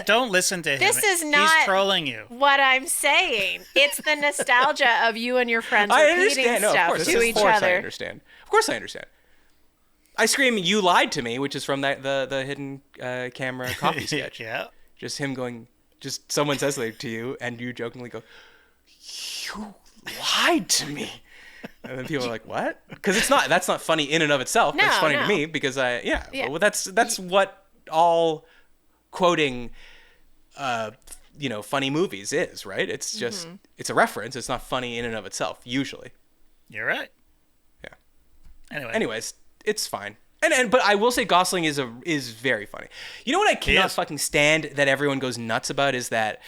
Don't listen to him. This is not He's trolling you. What I'm saying. It's the nostalgia of you and your friends I repeating understand. No, of stuff course. to each Of course other. I understand. Of course I understand. I scream, "You lied to me," which is from the hidden camera coffee sketch. Yeah. Just him going, just someone says something to you, and you jokingly go, "You lied to me." And then people are like, "What?" Because that's not funny in and of itself. No, That's funny to no. me because well, that's what all quoting funny movies is, right? It's just it's a reference. It's not funny in and of itself usually. You're right. Yeah. Anyways, it's fine. But I will say Gosling is very funny. You know what I cannot fucking stand that everyone goes nuts about is that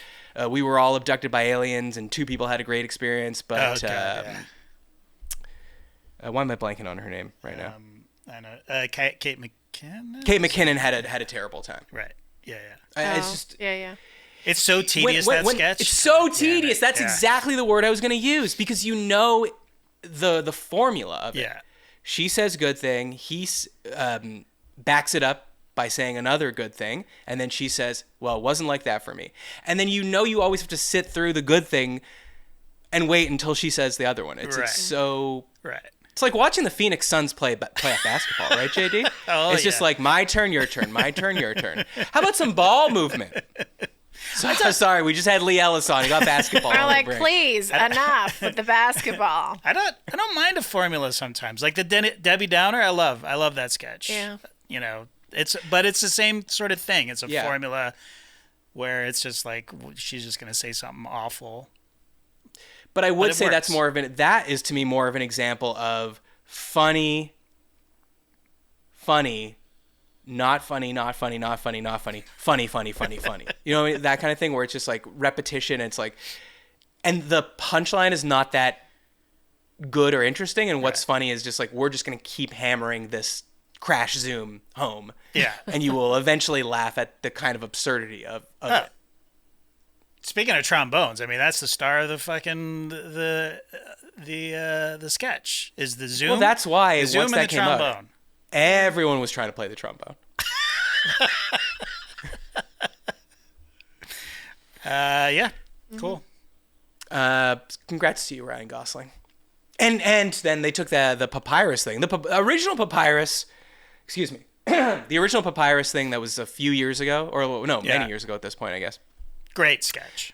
we were all abducted by aliens and 2 people had a great experience, but why am I blanking on her name right now? I know. Kate McKinnon? Kate McKinnon had a terrible time. Right. Yeah. It's just Yeah. It's so tedious, that sketch. It's so tedious. That's exactly the word I was going to use because the formula of it. Yeah. She says good thing. He backs it up by saying another good thing. And then she says, well, it wasn't like that for me. And then you always have to sit through the good thing and wait until she says the other one. It's so... Right. It's like watching the Phoenix Suns play basketball, right, JD? It's just like my turn, your turn, my turn, your turn. How about some ball movement? Sorry, we just had Lee Ellis on. He got basketball. We're like, please, enough with the basketball. I don't mind a formula sometimes. Like the Debbie Downer, I love that sketch. Yeah. It's the same sort of thing. It's a formula where it's just like she's just gonna say something awful. But I would say that is to me more of an example of funny, not funny, not funny, not funny, not funny, funny, funny, funny, funny. You know what I mean? That kind of thing where it's just like repetition. It's like, and the punchline is not that good or interesting. And what's funny is just like, we're just going to keep hammering this crash zoom home. Yeah. And you will eventually laugh at the kind of absurdity of it. Speaking of trombones, I mean that's the star of the fucking the sketch is the zoom. Well, that's why the zoom once and that the came trombone. out, everyone was trying to play the trombone. Yeah, cool. Congrats to you, Ryan Gosling. And then they took the Papyrus thing, the original Papyrus. Excuse me, the original Papyrus thing that was a few years ago, or no, many years ago at this point, I guess. Great sketch.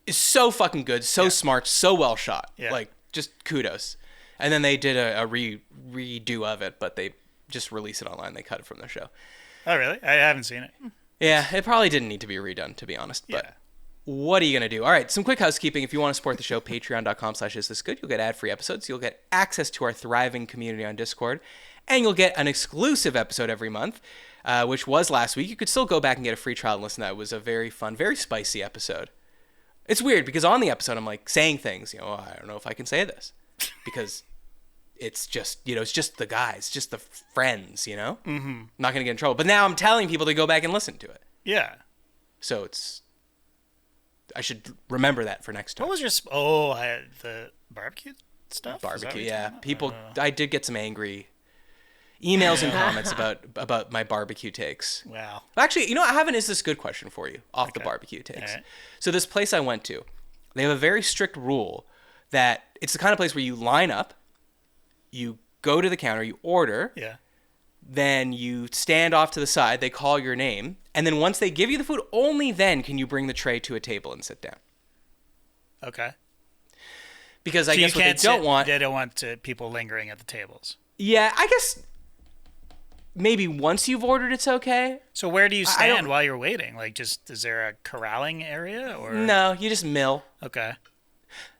Is so fucking good, so smart, so well shot. Yeah. Like, just kudos. And then they did a redo of it, but they just released it online. They cut it from their show. Oh, really? I haven't seen it. Yeah, it probably didn't need to be redone, to be honest. But what are you going to do? All right, some quick housekeeping. If you want to support the show, patreon.com/isthisgood. You'll get ad-free episodes. You'll get access to our thriving community on Discord. And you'll get an exclusive episode every month, which was last week. You could still go back and get a free trial and listen to that. It was a very fun, very spicy episode. It's weird because on the episode, I'm like saying things, I don't know if I can say this because it's just, it's just the guys, just the friends, Mm-hmm. I'm not going to get in trouble. But now I'm telling people to go back and listen to it. Yeah. So I should remember that for next time. What was your, the barbecue stuff? Barbecue, yeah. People, I did get some angry emails and comments about my barbecue takes. Wow. Actually, I have an Is This Good question for you off the barbecue takes. Right. So this place I went to, they have a very strict rule that it's the kind of place where you line up, you go to the counter, you order. Yeah. Then you stand off to the side. They call your name. And then once they give you the food, only then can you bring the tray to a table and sit down. Okay. Because I guess what they don't want... They don't want people lingering at the tables. Yeah, I guess maybe once you've ordered, it's okay. So where do you stand while you're waiting? Like, just, is there a corralling area? Or No, you just mill. Okay.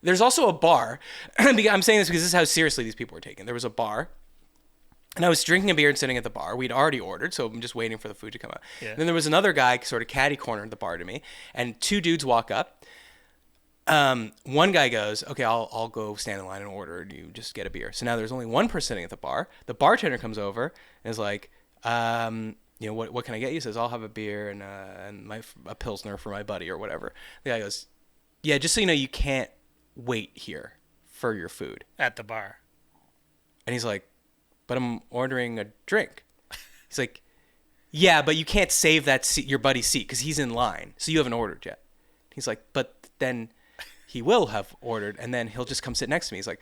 There's also a bar. I'm saying this because this is how seriously these people were taken. There was a bar. And I was drinking a beer and sitting at the bar. We'd already ordered, so I'm just waiting for the food to come out. Yeah. Then there was another guy sort of catty-cornered the bar to me, and two dudes walk up. One guy goes, okay, I'll go stand in line and order, and you just get a beer. So now there's only one person sitting at the bar. The bartender comes over and is like, what can I get you? He says, I'll have a beer and a Pilsner for my buddy or whatever. The guy goes, yeah, just so you know, you can't wait here for your food. At the bar. And he's like, but I'm ordering a drink. He's like, yeah, but you can't save that seat, your buddy's seat, because he's in line, so you haven't ordered yet. He's like, but then he will have ordered, and then he'll just come sit next to me. He's like,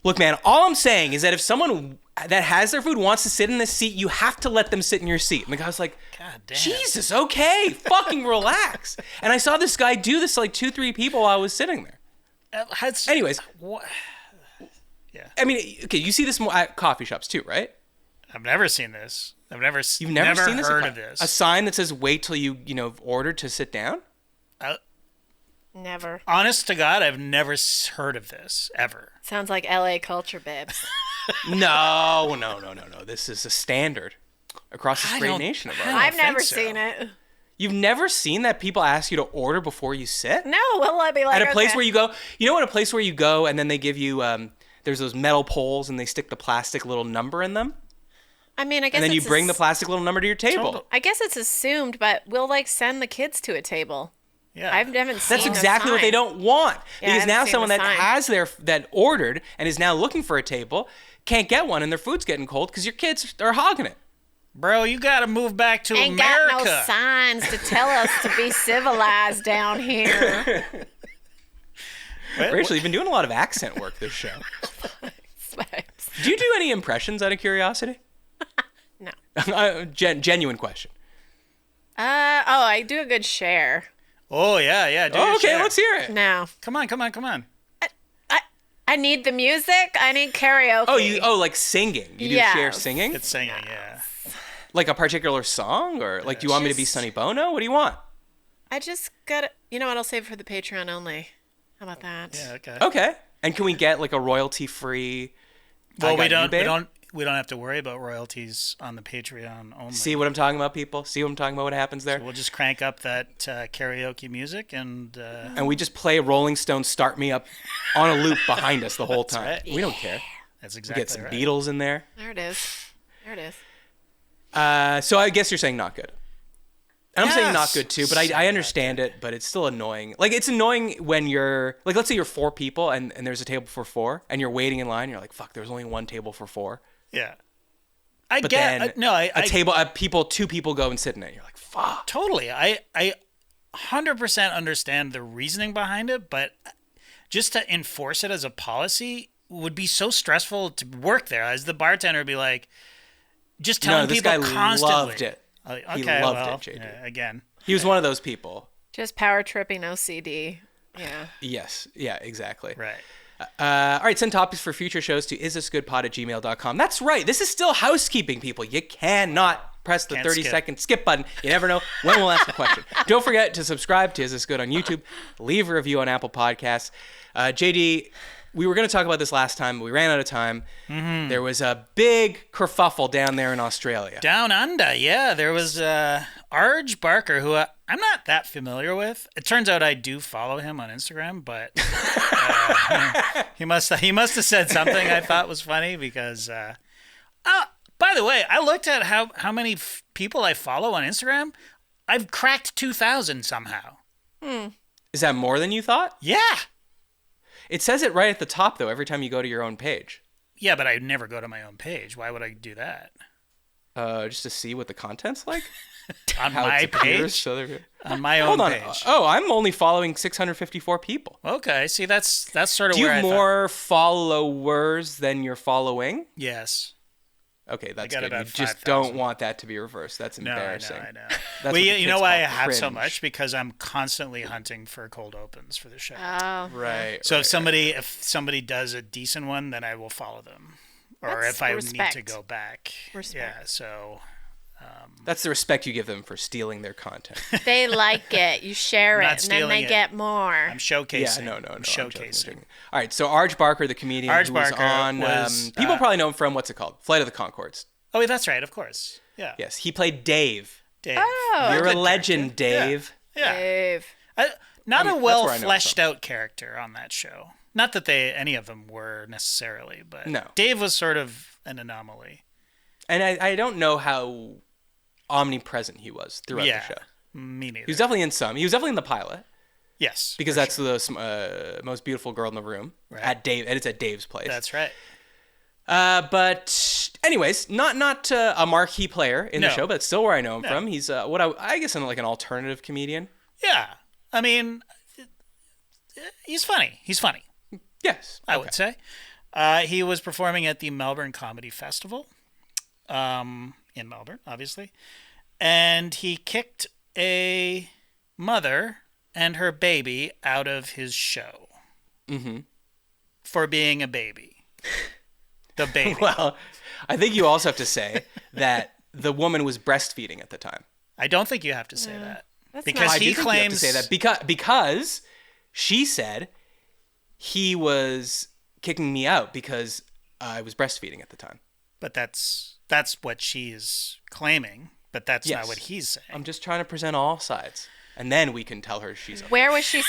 look, man, all I'm saying is that if someone that has their food wants to sit in this seat, you have to let them sit in your seat. And the guy was like, God damn. Jesus, okay, fucking relax. And I saw this guy do this to like 2-3 people while I was sitting there. Anyways. What? Yeah. I mean, okay, you see this more at coffee shops too, right? I've never seen this. You've never seen this? Heard of this. A sign that says "Wait till you've ordered to sit down." Never. Honest to God, I've never heard of this ever. Sounds like LA culture, babes. No. This is a standard across this great nation of ours. I've never seen it. You've never seen that people ask you to order before you sit? No. Well, I'd be like, at a place where you go. You know, at a place where you go and then they give you there's those metal poles and they stick the plastic little number in them. I mean, I guess. And then you bring the plastic little number to your table. I guess it's assumed, but we'll send the kids to a table. Yeah, I haven't seen. That's exactly what they don't want. Yeah, because now someone that ordered and is now looking for a table can't get one, and their food's getting cold because your kids are hogging it. Bro, you gotta move back to Ain't America. Got no signs to tell us to be civilized down here. Rachel, you've been doing a lot of accent work this show. Do you do any impressions out of curiosity? No. Genuine question. I do a good share. Oh, yeah. Okay, let's hear it. No. Come on. I need the music. I need karaoke. Like singing. You do share singing? It's singing, yeah. Like a particular song? Or like, do you want me to be Sonny Bono? What do you want? I just got you know what? I'll save it for the Patreon only. How about that? Yeah, okay. Okay. And can we get like a royalty-free... Well, we don't have to worry about royalties on the Patreon only. See what I'm talking about, people? See what I'm talking about? What happens there? So we'll just crank up that karaoke music and we just play Rolling Stones "Start Me Up" on a loop behind us the whole time. Right. We don't care. That's exactly we get some right. Beatles in there. There it is. So I guess you're saying not good. And I'm saying not good too, but I understand it, but it's still annoying. Like, it's annoying when you're, like, let's say you're 4 people and there's a table for 4 and you're waiting in line. You're like, fuck, there's only one table for 4. Yeah. Two people go and sit in it. You're like, fuck. Totally. I 100% understand the reasoning behind it, but just to enforce it as a policy would be so stressful to work there. As the bartender would be like, just telling people constantly. Loved it. Okay, he loved it, JD. Yeah, again. He was one of those people. Just power tripping OCD. Yeah. Yes. Yeah, exactly. Right. All right, send topics for future shows to isthisgoodpod@gmail.com. That's right. This is still housekeeping, people. You cannot press the 30-second skip button. You never know when we'll ask a question. Don't forget to subscribe to Is This Good on YouTube. Leave a review on Apple Podcasts. JD, we were going to talk about this last time, but we ran out of time. Mm-hmm. There was a big kerfuffle down there in Australia. Down under, yeah. There was Arj Barker, who I'm not that familiar with. It turns out I do follow him on Instagram, but he must have said something I thought was funny because... by the way, I looked at how many people I follow on Instagram. I've cracked 2,000 somehow. Is that more than you thought? Yeah. It says it right at the top, though, every time you go to your own page. Yeah, but I never go to my own page. Why would I do that? Just to see what the content's like? On my page? On my own page. Oh, I'm only following 654 people. Okay, see, that's sort of Do you where have more followers than you're following? Yes. Okay, that's got good. about You just 5,000. don't want that to be reversed. That's embarrassing. No, I know. That's well, what you know why I kids call have so cringe. much? Because I'm constantly hunting for cold opens for the show. Oh. Right. So if somebody does a decent one, then I will follow them. Or That's if I respect. need to go back. Respect. Yeah, so... That's the respect you give them for stealing their content. They like it. You share I'm it, not and then stealing they it. get more. I'm showcasing. Yeah, no. I'm I'm showcasing. joking. All right, so Arj Barker, the comedian Arj who was Barker on... was, people probably know him from, what's it called? Flight of the Conchords. Oh, that's right, of course. Yeah. Yes, he played Dave. Dave. Oh. You're a Good legend, character. Dave. Yeah. Dave. Not I a mean, that's well where I know him fleshed from. out character on that show. Not that any of them were necessarily, but No. Dave was sort of an anomaly. And I don't know how omnipresent he was throughout Yeah. the show. Me neither. He was definitely in some. He was definitely in the pilot yes. because for that's sure. the most beautiful girl in the room Right. at Dave, and it's at Dave's place. That's right. But anyways, not a marquee player in the No. show, but still where I know him No. from. He's what I guess like an alternative comedian. Yeah. I mean, he's funny. He's funny, Yes, I okay. would say. He was performing at the Melbourne Comedy Festival in Melbourne, obviously. And he kicked a mother and her baby out of his show for being a baby. The baby. Well, I think you also have to say that the woman was breastfeeding at the time. I don't think you have to say that. That's Because not- I do he think you have to claims say that because she said he was kicking me out because I was breastfeeding at the time. But that's what she's claiming, but that's not Yes. what he's saying. I'm just trying to present all sides, and then we can tell her she's Where was she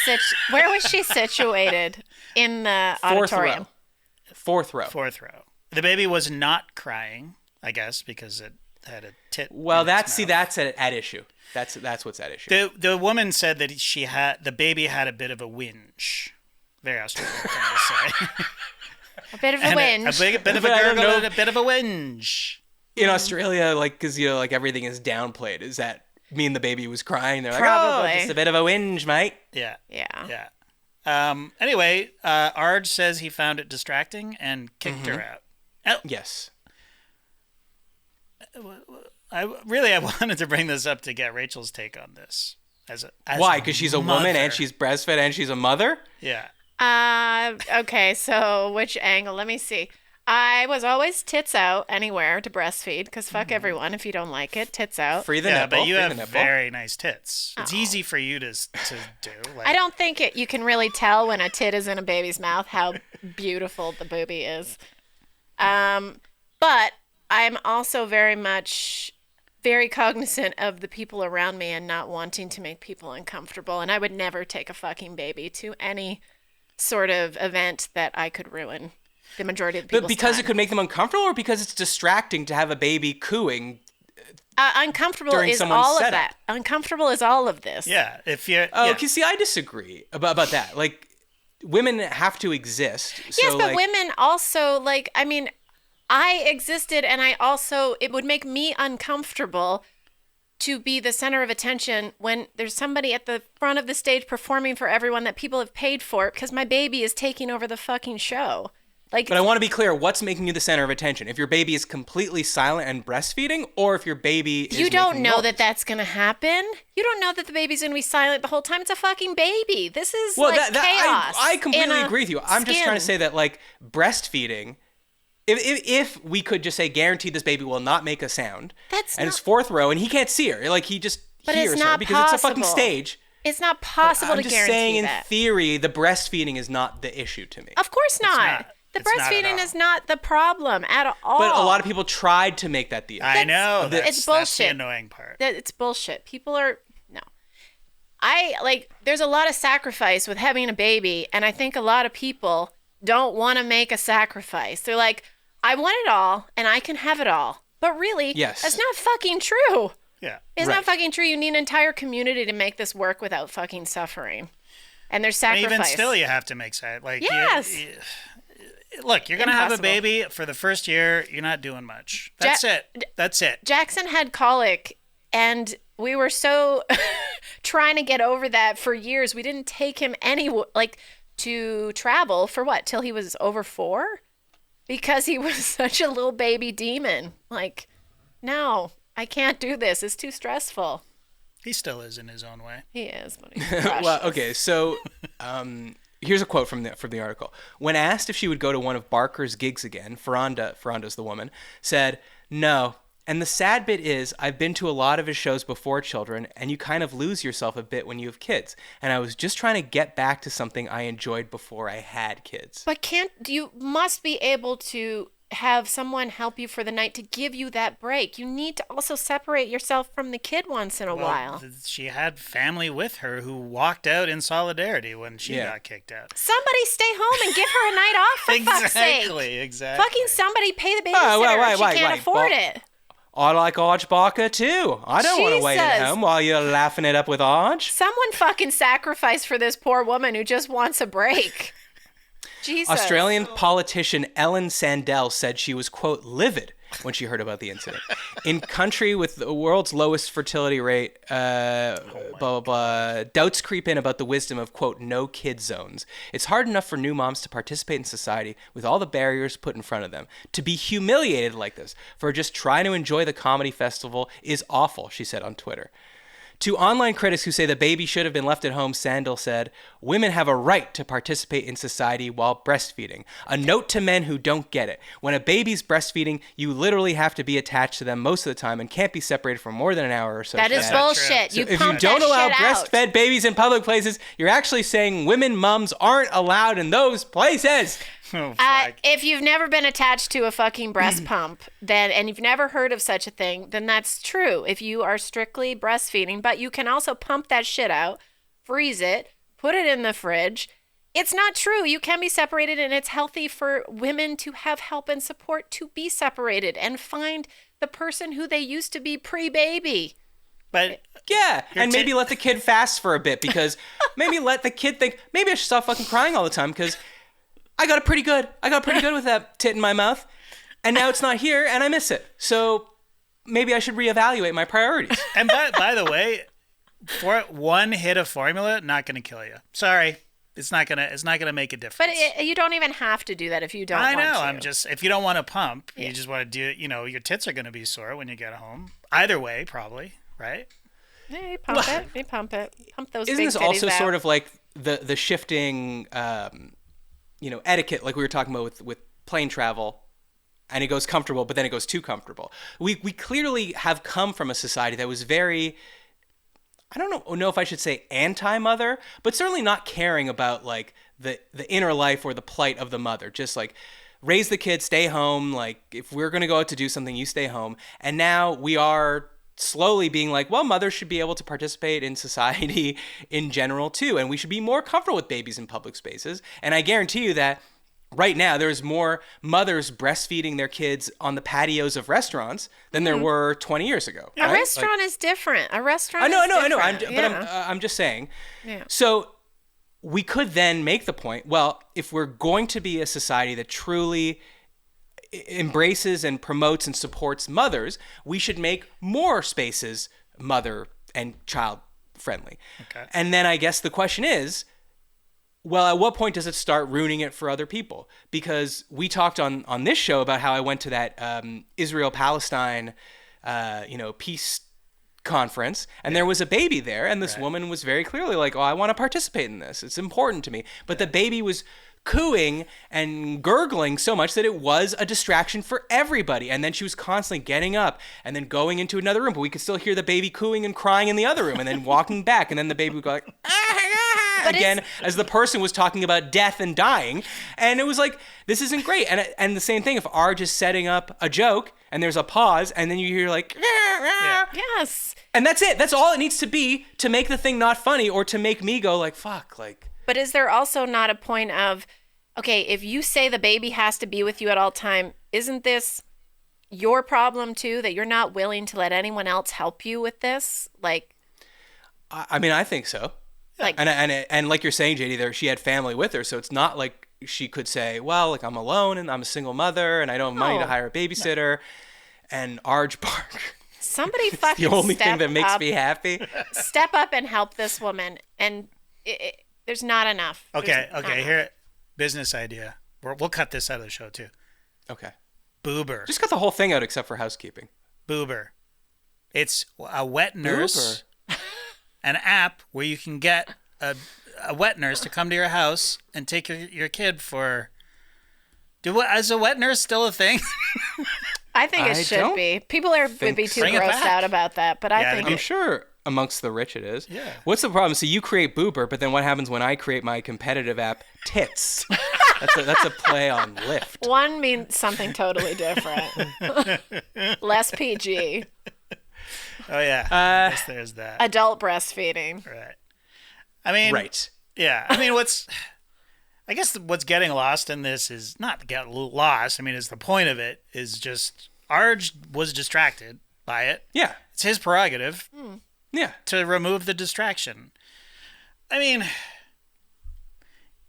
situated in the fourth auditorium? row. Fourth row. Fourth row. The baby was not crying, I guess, because it had a tit. Well, in its mouth. that's at issue. That's what's at issue. The woman said that the baby had a bit of a whinge. Very Australian thing to say. A bit of a And whinge. a bit of a But I don't gurgle know. and a bit of a whinge. In Australia, like, because like everything is downplayed. Does that mean the baby was crying? They're like, Probably. oh, just a bit of a whinge, mate. Yeah. Yeah. Yeah. Anyway, Arj says he found it distracting and kicked her out. Yes. I wanted to bring this up to get Rachel's take on this. Why? Because she's a woman and she's breastfed and she's a mother? Yeah. Okay, so which angle? Let me see. I was always tits out anywhere to breastfeed because fuck everyone if you don't like it. Tits out. Free the Yeah, nipple. but you free have the nipple. very nice tits. It's easy for you to do. Like, I don't think you can really tell when a tit is in a baby's mouth how beautiful the booby is. But I'm also very cognizant of the people around me and not wanting to make people uncomfortable. And I would never take a fucking baby to any sort of event that I could ruin the majority of the people's But because time. it could make them uncomfortable or because it's distracting to have a baby cooing? Uncomfortable during is someone's all of setup. that. Uncomfortable is all of this. Yeah. If you're. Oh, yeah. okay, see, I disagree about that. Like, women have to exist. Yes, So, but like, women also, like, I mean, I existed and it would make me uncomfortable to be the center of attention when there's somebody at the front of the stage performing for everyone that people have paid for because my baby is taking over the fucking show. Like, But I want to be clear, what's making you the center of attention? If your baby is completely silent and breastfeeding, or if your baby is you don't making know noise? that that's going to happen. You don't know that the baby's going to be silent the whole time. It's a fucking baby. This is Well, like chaos. I completely in a agree with you. I'm just trying to skin. say that, like, breastfeeding, if we could just say guaranteed this baby will not make a sound, That's and not- it's fourth row, and he can't see her, like, he just But it's hears her not because it's a fucking possible. stage. It's not possible I'm to just guarantee saying, in that. theory, the breastfeeding is not the issue to me. Of course not. not. The It's not at breastfeeding all. is not the problem at all. But a lot of people tried to make that the issue. I know. It's That's the bullshit. annoying part. It's bullshit. People are no. There's a lot of sacrifice with having a baby, and I think a lot of people don't want to make a sacrifice. They're like, I want it all, and I can have it all. But really, Yes. that's not fucking true. Yeah. It's Right. not fucking true. You need an entire community to make this work without fucking suffering. And there's And sacrifice. even still, you have to make sad. Like, Yes. look, you're going to have a baby for the first year. You're not doing much. That's it. Jackson had colic, and we were so trying to get over that for years. We didn't take him to travel for what? Till he was over 4? Because he was such a little baby demon. Like, no, I can't do this. It's too stressful. He still is in his own way. He is. But he's precious. Well, okay, so here's a quote from the article. When asked if she would go to one of Barker's gigs again, Ferranda's the woman, said, "No. And the sad bit is, I've been to a lot of his shows before children, and you kind of lose yourself a bit when you have kids. And I was just trying to get back to something I enjoyed before I had kids." But you must be able to have someone help you for the night to give you that break. You need to also separate yourself from the kid once in a while. She had family with her who walked out in solidarity when she got kicked out. Somebody stay home and give her a night off, for fuck's sake. Exactly. Fucking somebody pay the babysitter. She can't afford it. I like Arj Barker too. I don't want to wait at home while you're laughing it up with Arj. Someone fucking sacrifice for this poor woman who just wants a break. Jesus. Australian politician Ellen Sandell said she was, quote, livid when she heard about the incident. In country with the world's lowest fertility rate, blah, blah, blah, doubts creep in about the wisdom of, quote, no kid zones. It's hard enough for new moms to participate in society with all the barriers put in front of them. To be humiliated like this for just trying to enjoy the comedy festival is awful, she said on Twitter. To online critics who say the baby should have been left at home, Sandel said, "Women have a right to participate in society while breastfeeding. A note to men who don't get it. When a baby's breastfeeding, you literally have to be attached to them most of the time and can't be separated for more than an hour or so." That is bullshit. So if you don't allow breastfed babies in public places, you're actually saying women mums aren't allowed in those places. If you've never been attached to a fucking breast pump, and you've never heard of such a thing, then that's true. If you are strictly breastfeeding, but you can also pump that shit out, freeze it, put it in the fridge. It's not true. You can be separated, and it's healthy for women to have help and support to be separated and find the person who they used to be pre-baby. But yeah, and maybe let the kid fast for a bit, because maybe let the kid think, maybe I should stop fucking crying all the time, because I got it pretty good with that tit in my mouth, and now it's not here, and I miss it. So maybe I should reevaluate my priorities. And by the way, for one hit of formula, not going to kill you. Sorry, it's not gonna make a difference. But you don't even have to do that if you don't. I know. Want to. If you don't want to pump, you just want to do it. You know, your tits are going to be sore when you get home. Either way, probably, right? Yeah, you pump it. You pump it. Pump those. Isn't big this also out. sort of like the shifting? Etiquette, like we were talking about with plane travel, and it goes comfortable, but then it goes too comfortable. We clearly have come from a society that was very, I don't know if I should say anti-mother, but certainly not caring about like the inner life or the plight of the mother. Just like raise the kid, stay home. Like if we're going to go out to do something, you stay home. And now we are slowly being like, well, mothers should be able to participate in society in general too, and we should be more comfortable with babies in public spaces. And I guarantee you that right now there's more mothers breastfeeding their kids on the patios of restaurants than there were 20 years ago. Right? A restaurant is different. A restaurant. I know. I'm just saying. Yeah. So we could then make the point, well, if we're going to be a society that truly embraces and promotes and supports mothers, we should make more spaces mother and child friendly. Okay. And then I guess the question is, well, at what point does it start ruining it for other people? Because we talked on this show about how I went to that Israel-Palestine peace conference, and there was a baby there, and this woman was very clearly like, oh, I want to participate in this. It's important to me. But the baby was cooing and gurgling so much that it was a distraction for everybody. And then she was constantly getting up and then going into another room, but we could still hear the baby cooing and crying in the other room, and then walking back, and then the baby would go like, again, as the person was talking about death and dying. And it was like, this isn't great. And the same thing, if Arj is setting up a joke and there's a pause, and then you hear like, yes. And that's it. That's all it needs to be to make the thing not funny, or to make me go like, fuck, like. But is there also not a point of, okay, if you say the baby has to be with you at all time, isn't this your problem too, that you're not willing to let anyone else help you with this? Like, I mean, I think so. Like, and like you're saying, JD, she had family with her, so it's not like she could say, well, like, I'm alone and I'm a single mother and I don't have money to hire a babysitter. And Arj Barker. Somebody fucking the only thing that makes me happy. Step up and help this woman. And there's not enough. Okay. Here, business idea. We'll cut this out of the show too. Okay. Boober. Just cut the whole thing out except for housekeeping. Boober. It's a wet nurse. An app where you can get a wet nurse to come to your house and take your kid for. Is a wet nurse still a thing? I think it should be. People would be too grossed out about that, but I think I'm sure amongst the rich it is. Yeah. What's the problem? So you create Boober, but then what happens when I create my competitive app, Tits? That's a play on Lyft. One means something totally different. Less PG. Oh, yeah. I guess there's that. Adult breastfeeding. Right. I mean. Right. Yeah. I mean, what's getting lost in this is not get lost. I mean, is the point of it is just Arj was distracted by it. Yeah. It's his prerogative. Yeah. To remove the distraction. I mean,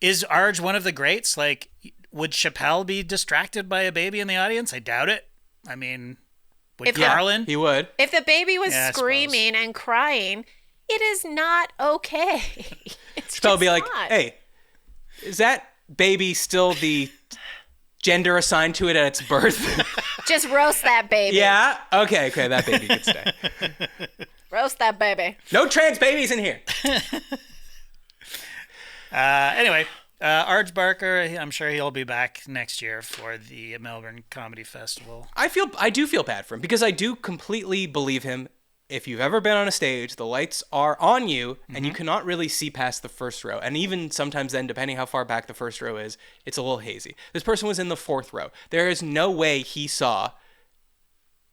is Arj one of the greats? Like, would Chappelle be distracted by a baby in the audience? I doubt it. I mean, would Carlin? He would. If the baby was screaming and crying, it is not okay. Chappelle would be like, hey, is that baby still the gender assigned to it at its birth? Just roast that baby. Yeah? Okay, that baby can stay. Roast that baby. No trans babies in here. Anyway, Arj Barker, I'm sure he'll be back next year for the Melbourne Comedy Festival. I do feel bad for him because I do completely believe him. If you've ever been on a stage, the lights are on you and you cannot really see past the first row. And even sometimes then, depending how far back the first row is, it's a little hazy. This person was in the fourth row. There is no way he saw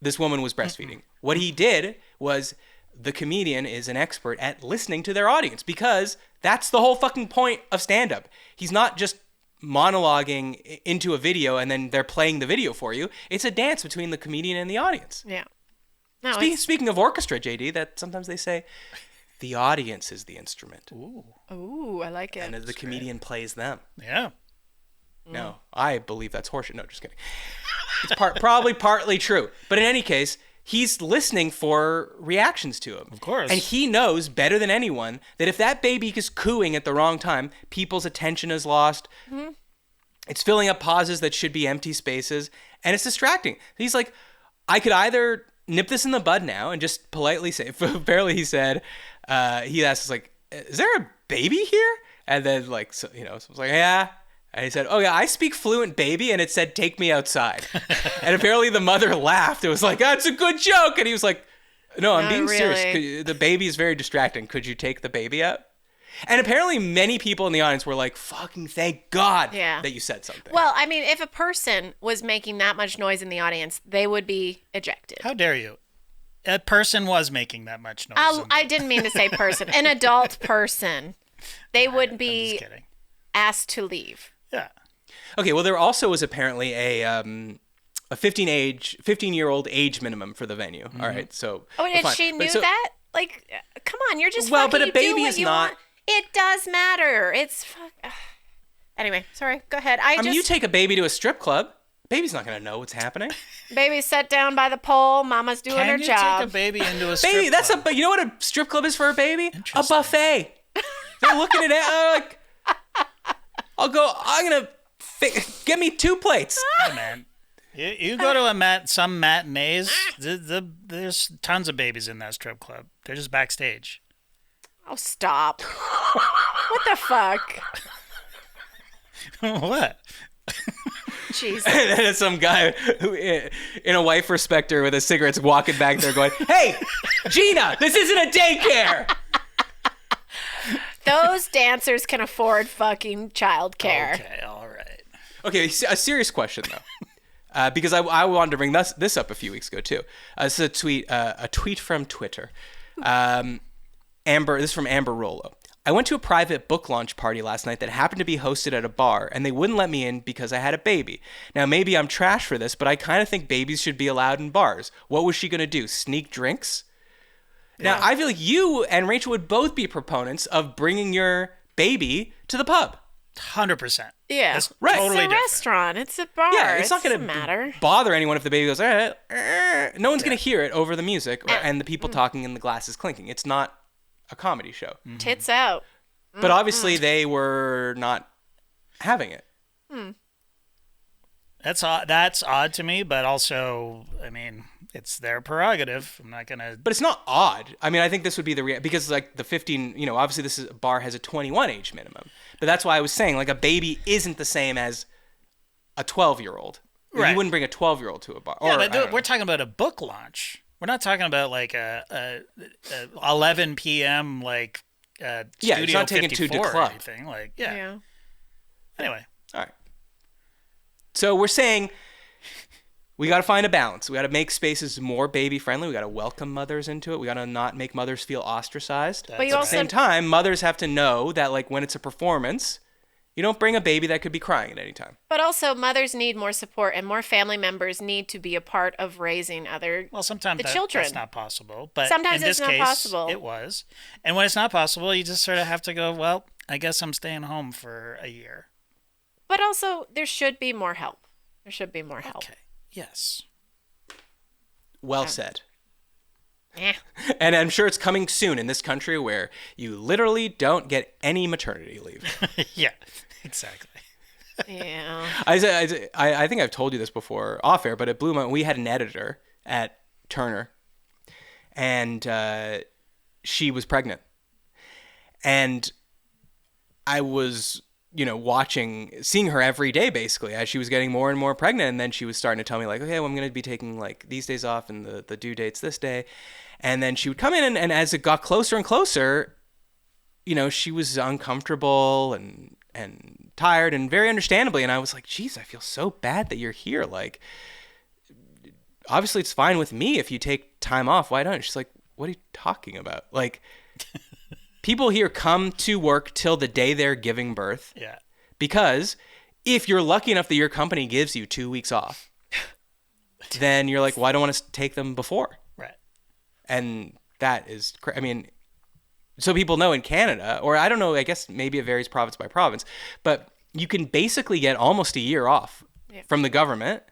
this woman was breastfeeding. What he did was the comedian is an expert at listening to their audience because that's the whole fucking point of stand-up. He's not just monologuing into a video and then they're playing the video for you. It's a dance between the comedian and the audience. Yeah. No, Speaking of orchestra, JD, that sometimes they say the audience is the instrument. Ooh, I like it. And the comedian plays them. Yeah. No, I believe that's horseshit. No, just kidding. It's probably partly true. But in any case, he's listening for reactions to him. Of course. And he knows better than anyone that if that baby is cooing at the wrong time, people's attention is lost. Mm-hmm. It's filling up pauses that should be empty spaces. And it's distracting. He's like, I could either nip this in the bud now and just politely say, apparently he said, he asked us like, is there a baby here? And then like, so, so I was like, yeah. And he said, oh yeah, I speak fluent baby. And it said, take me outside. And apparently the mother laughed. It was like, that's a good joke. And he was like, no, I'm being serious. The baby is very distracting. Could you take the baby out? And apparently many people in the audience were like, fucking thank God that you said something. Well, I mean, if a person was making that much noise in the audience, they would be ejected. How dare you? A person was making that much noise. I didn't mean to say person. An adult person. They would be asked to leave. Yeah. Okay, well, there also was apparently a 15-year-old age minimum for the venue. Mm-hmm. All right, so... Oh, and she knew that? Like, come on, you're just but a baby is not... It does matter. It's... Anyway, sorry, go ahead. I mean, you take a baby to a strip club, baby's not going to know what's happening. Baby's set down by the pole, mama's doing her job. Can you take a baby into a strip club? You know what a strip club is for a baby? A buffet. They're looking at it like... I'm going to... Get me 2 plates. Hey, man. You go to some matinees, there's tons of babies in that strip club. They're just backstage. Oh, stop. What the fuck? What? Jesus. And then some guy who, in a wife respecter with a cigarette walking back there going, hey, Gina, this isn't a daycare. Those dancers can afford fucking childcare. Okay, all right. Okay, a serious question, though. Because I wanted to bring this up a few weeks ago, too. This is a tweet from Twitter. This is from Amber Rollo. I went to a private book launch party last night that happened to be hosted at a bar, and they wouldn't let me in because I had a baby. Now, maybe I'm trash for this, but I kind of think babies should be allowed in bars. What was she going to do, sneak drinks? Yeah. Now, I feel like you and Rachel would both be proponents of bringing your baby to the pub. 100%. Yeah. That's Right. totally It's a restaurant. It's a bar. Yeah, it's not going to matter. bother anyone if the baby goes, no one's going to hear it over the music and the people talking and the glasses clinking. It's not a comedy show. Mm-hmm. Tits out. But obviously they were not having it. That's odd to me, but also, I mean, it's their prerogative. I'm not gonna. But it's not odd. I mean, I think this would be because like the 15, obviously this bar has a 21 age minimum. But that's why I was saying like a baby isn't the same as a 12-year-old. Right. You wouldn't bring a 12-year-old to a bar. Yeah, we're talking about a book launch. We're not talking about like a 11 p.m. like Studio it's not taken to the club. Or anything. Like, yeah. Anyway. All right. So we're saying we got to find a balance. We got to make spaces more baby friendly. We got to welcome mothers into it. We got to not make mothers feel ostracized. But at the same time, mothers have to know that like when it's a performance, you don't bring a baby that could be crying at any time. But also, mothers need more support, and more family members need to be a part of raising sometimes children. That's not possible. But sometimes in this it's not case, possible. It was. And when it's not possible, you just sort of have to go, well, I guess I'm staying home for a year. But also, there should be more help. There should be more help. Okay. Yes. Well said. Yeah. And I'm sure it's coming soon in this country where you literally don't get any maternity leave. Yeah, exactly. Yeah. I think I've told you this before off air, but at Blue Mountain, we had an editor at Turner, and she was pregnant. And I was, seeing her every day basically as she was getting more and more pregnant. And then she was starting to tell me like, okay, well, I'm going to be taking like these days off and the due date's this day. And then she would come in and as it got closer and closer, she was uncomfortable and tired and very understandably. And I was like, geez, I feel so bad that you're here. Like, obviously it's fine with me if you take time off. Why don't you? She's like, what are you talking about? Like, people here come to work till the day they're giving birth. Yeah. Because if you're lucky enough that your company gives you 2 weeks off, then you're like, well, I don't want to take them before. Right. And that is, so people know in Canada, or I don't know, I guess maybe it varies province by province, but you can basically get almost a year off from the government,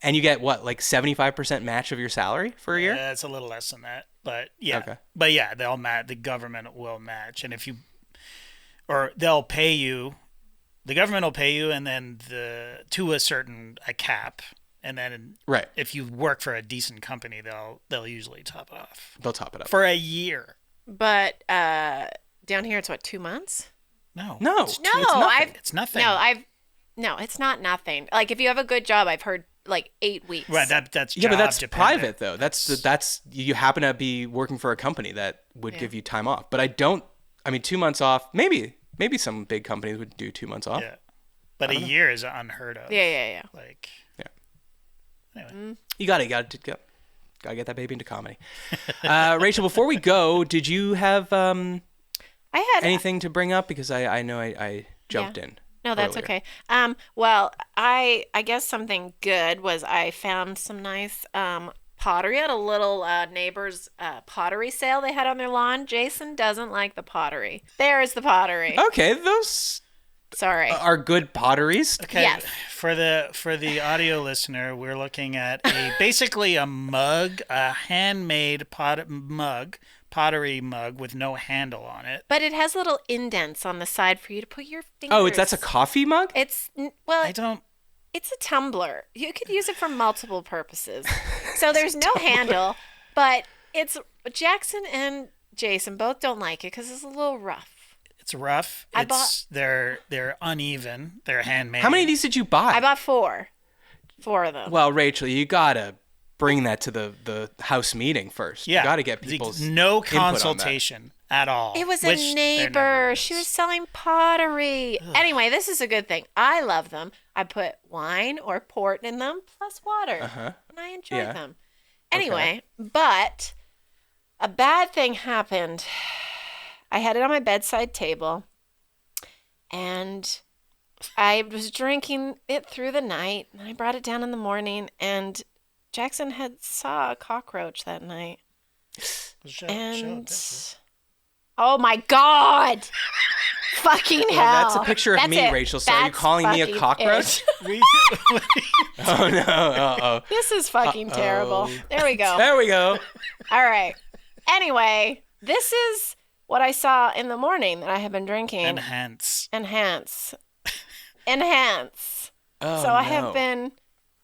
and you get what, like 75% match of your salary for a year? Yeah, it's a little less than that, but yeah. Okay. But yeah, the government will match, and they'll pay you, the government will pay you, and then to a cap. And then if you work for a decent company, they'll usually top it off. They'll top it up. For a year. But down here, it's what, 2 months? No. It's nothing. No, it's not nothing. Like, if you have a good job, I've heard like 8 weeks. Right, that's but that's dependent. private though. That's you happen to be working for a company that would give you time off. But 2 months off, maybe some big companies would do 2 months off. Yeah. But a year is unheard of. Yeah. Like, anyway. You got to get that baby into comedy. Rachel, before we go, did you have I had anything to bring up? Because I know I jumped in. No, that's earlier. okay. Well, I guess something good was I found some nice pottery at a little neighbor's pottery sale they had on their lawn. Jason doesn't like the pottery. There's the pottery. Okay, those are good potteries. Okay, yes. For the audio listener, we're looking at basically a mug, a handmade pottery mug with no handle on it. But it has little indents on the side for you to put your fingers. Oh, that's a coffee mug? It's a tumbler. You could use it for multiple purposes. So there's no handle, but Jackson and Jason both don't like it because it's a little rough. It's rough. They're uneven. They're handmade. How many of these did you buy? I bought 4. 4 of them. Well, Rachel, you gotta bring that to the house meeting first. Yeah. You gotta get people's no consultation at all. It was a neighbor. She was selling pottery. Ugh. Anyway, this is a good thing. I love them. I put wine or port in them plus water, and I enjoy them. Anyway, but a bad thing happened. I had it on my bedside table, and I was drinking it through the night, and I brought it down in the morning, and Jackson had saw a cockroach that night. Oh my God! Fucking hell! That's a picture of me, Rachel. So are you calling me a cockroach? Oh no! Uh-oh. This is fucking terrible. There we go. There we go. All right. Anyway, this is what I saw in the morning that I have been drinking. Enhance. Oh, so I have been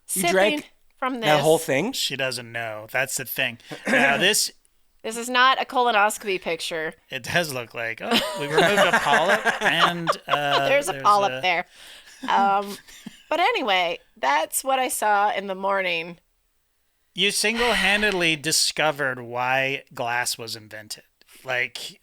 sipping from this. That whole thing? She doesn't know. That's the thing. Now this is not a colonoscopy picture. It does look like. Oh, we removed a polyp and there's a polyp there. But anyway, that's what I saw in the morning. You single-handedly discovered why glass was invented. Like,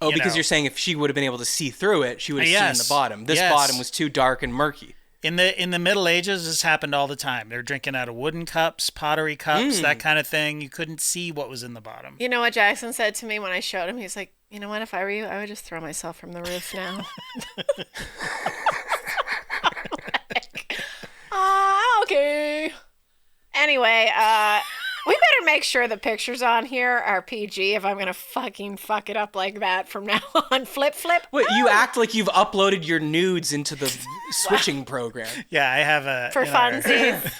because you're saying if she would have been able to see through it, she would have seen the bottom. This bottom was too dark and murky. In the Middle Ages, this happened all the time. They're drinking out of wooden cups, pottery cups, that kind of thing. You couldn't see what was in the bottom. You know what Jackson said to me when I showed him? He's like, you know what? If I were you, I would just throw myself from the roof now. Okay. Anyway, we better make sure the pictures on here are PG if I'm going to fucking fuck it up like that from now on. Flip. Wait, you act like you've uploaded your nudes into the switching program. Yeah, I have a... For funsies.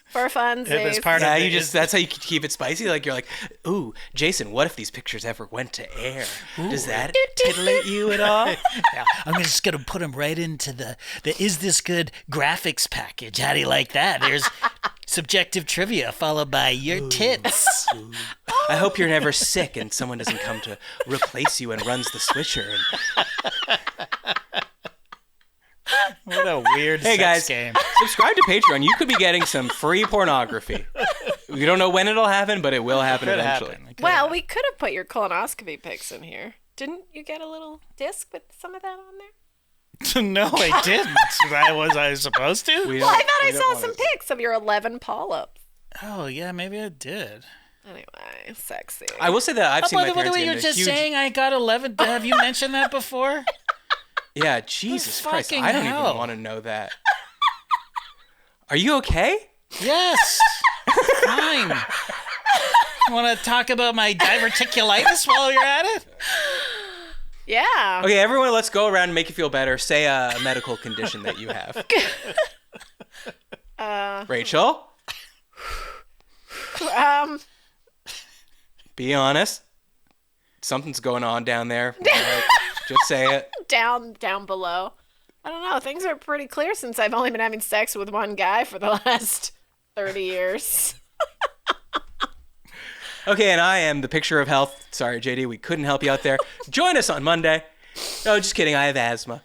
For funsies. That's how you keep it spicy. Like, you're like, ooh, Jason, what if these pictures ever went to air? Ooh. Does that titillate you at all? Yeah, I'm just going to put them right into the Is This Good graphics package. How do you like that? There's subjective trivia followed by your tits. Ooh. I hope you're never sick and someone doesn't come to replace you and runs the switcher. What a weird sex game. Subscribe to Patreon. You could be getting some free pornography. We don't know when it'll happen, but it will happen eventually. Well, we could have put your colonoscopy pics in here. Didn't you get a little disc with some of that on there? No, I didn't. Was I supposed to? I thought I saw some pics of your 11 polyps. Oh, yeah, maybe I did. Anyway, sexy. I will say that I've seen my parents By the way, you're just saying I got 11. Have you mentioned that before? Yeah, Jesus Christ. I don't even want to know that. Are you okay? Yes. Fine. Want to talk about my diverticulitis while you're at it? Yeah. Okay, everyone, let's go around and make you feel better. Say a medical condition that you have. Rachel? Be honest. Something's going on down there. Just say it. Down below. I don't know. Things are pretty clear since I've only been having sex with one guy for the last 30 years. Okay, and I am the picture of health. Sorry, JD, we couldn't help you out there. Join us on Monday. No, just kidding. I have asthma.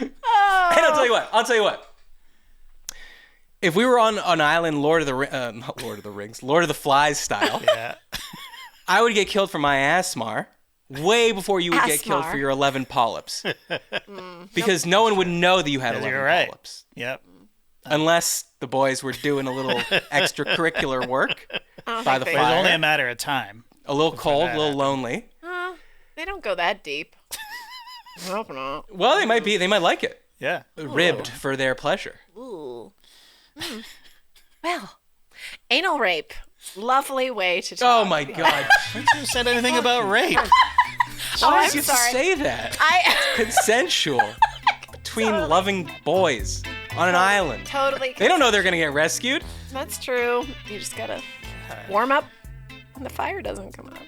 And I'll tell you what. If we were on an island, Lord of the Flies style, yeah. I would get killed for my asthma way before you would get killed for your 11 polyps. Because no one would know that you had 11 polyps. Yep. Unless the boys were doing a little extracurricular work by the fire. It was only a matter of time. A little cold, a little lonely. They don't go that deep. I hope not. Well, they might be. They might like it. Yeah. Ribbed for their pleasure. Ooh. Well, anal rape. Lovely way to talk. Oh my God. Haven't you said anything about rape? Why did you say that? Consensual. Between loving boys on an island. Totally. They don't know they're going to get rescued. That's true. You just got to warm up when the fire doesn't come up.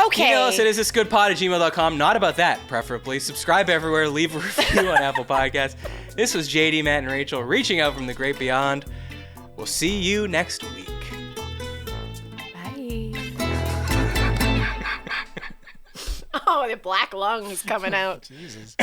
Okay. Email us at isthisgoodpod@gmail.com. Not about that, preferably. Subscribe everywhere. Leave a review on Apple Podcasts. This was JD, Matt, and Rachel reaching out from the great beyond. We'll see you next week. Bye. Oh, the black lungs coming out. Jesus.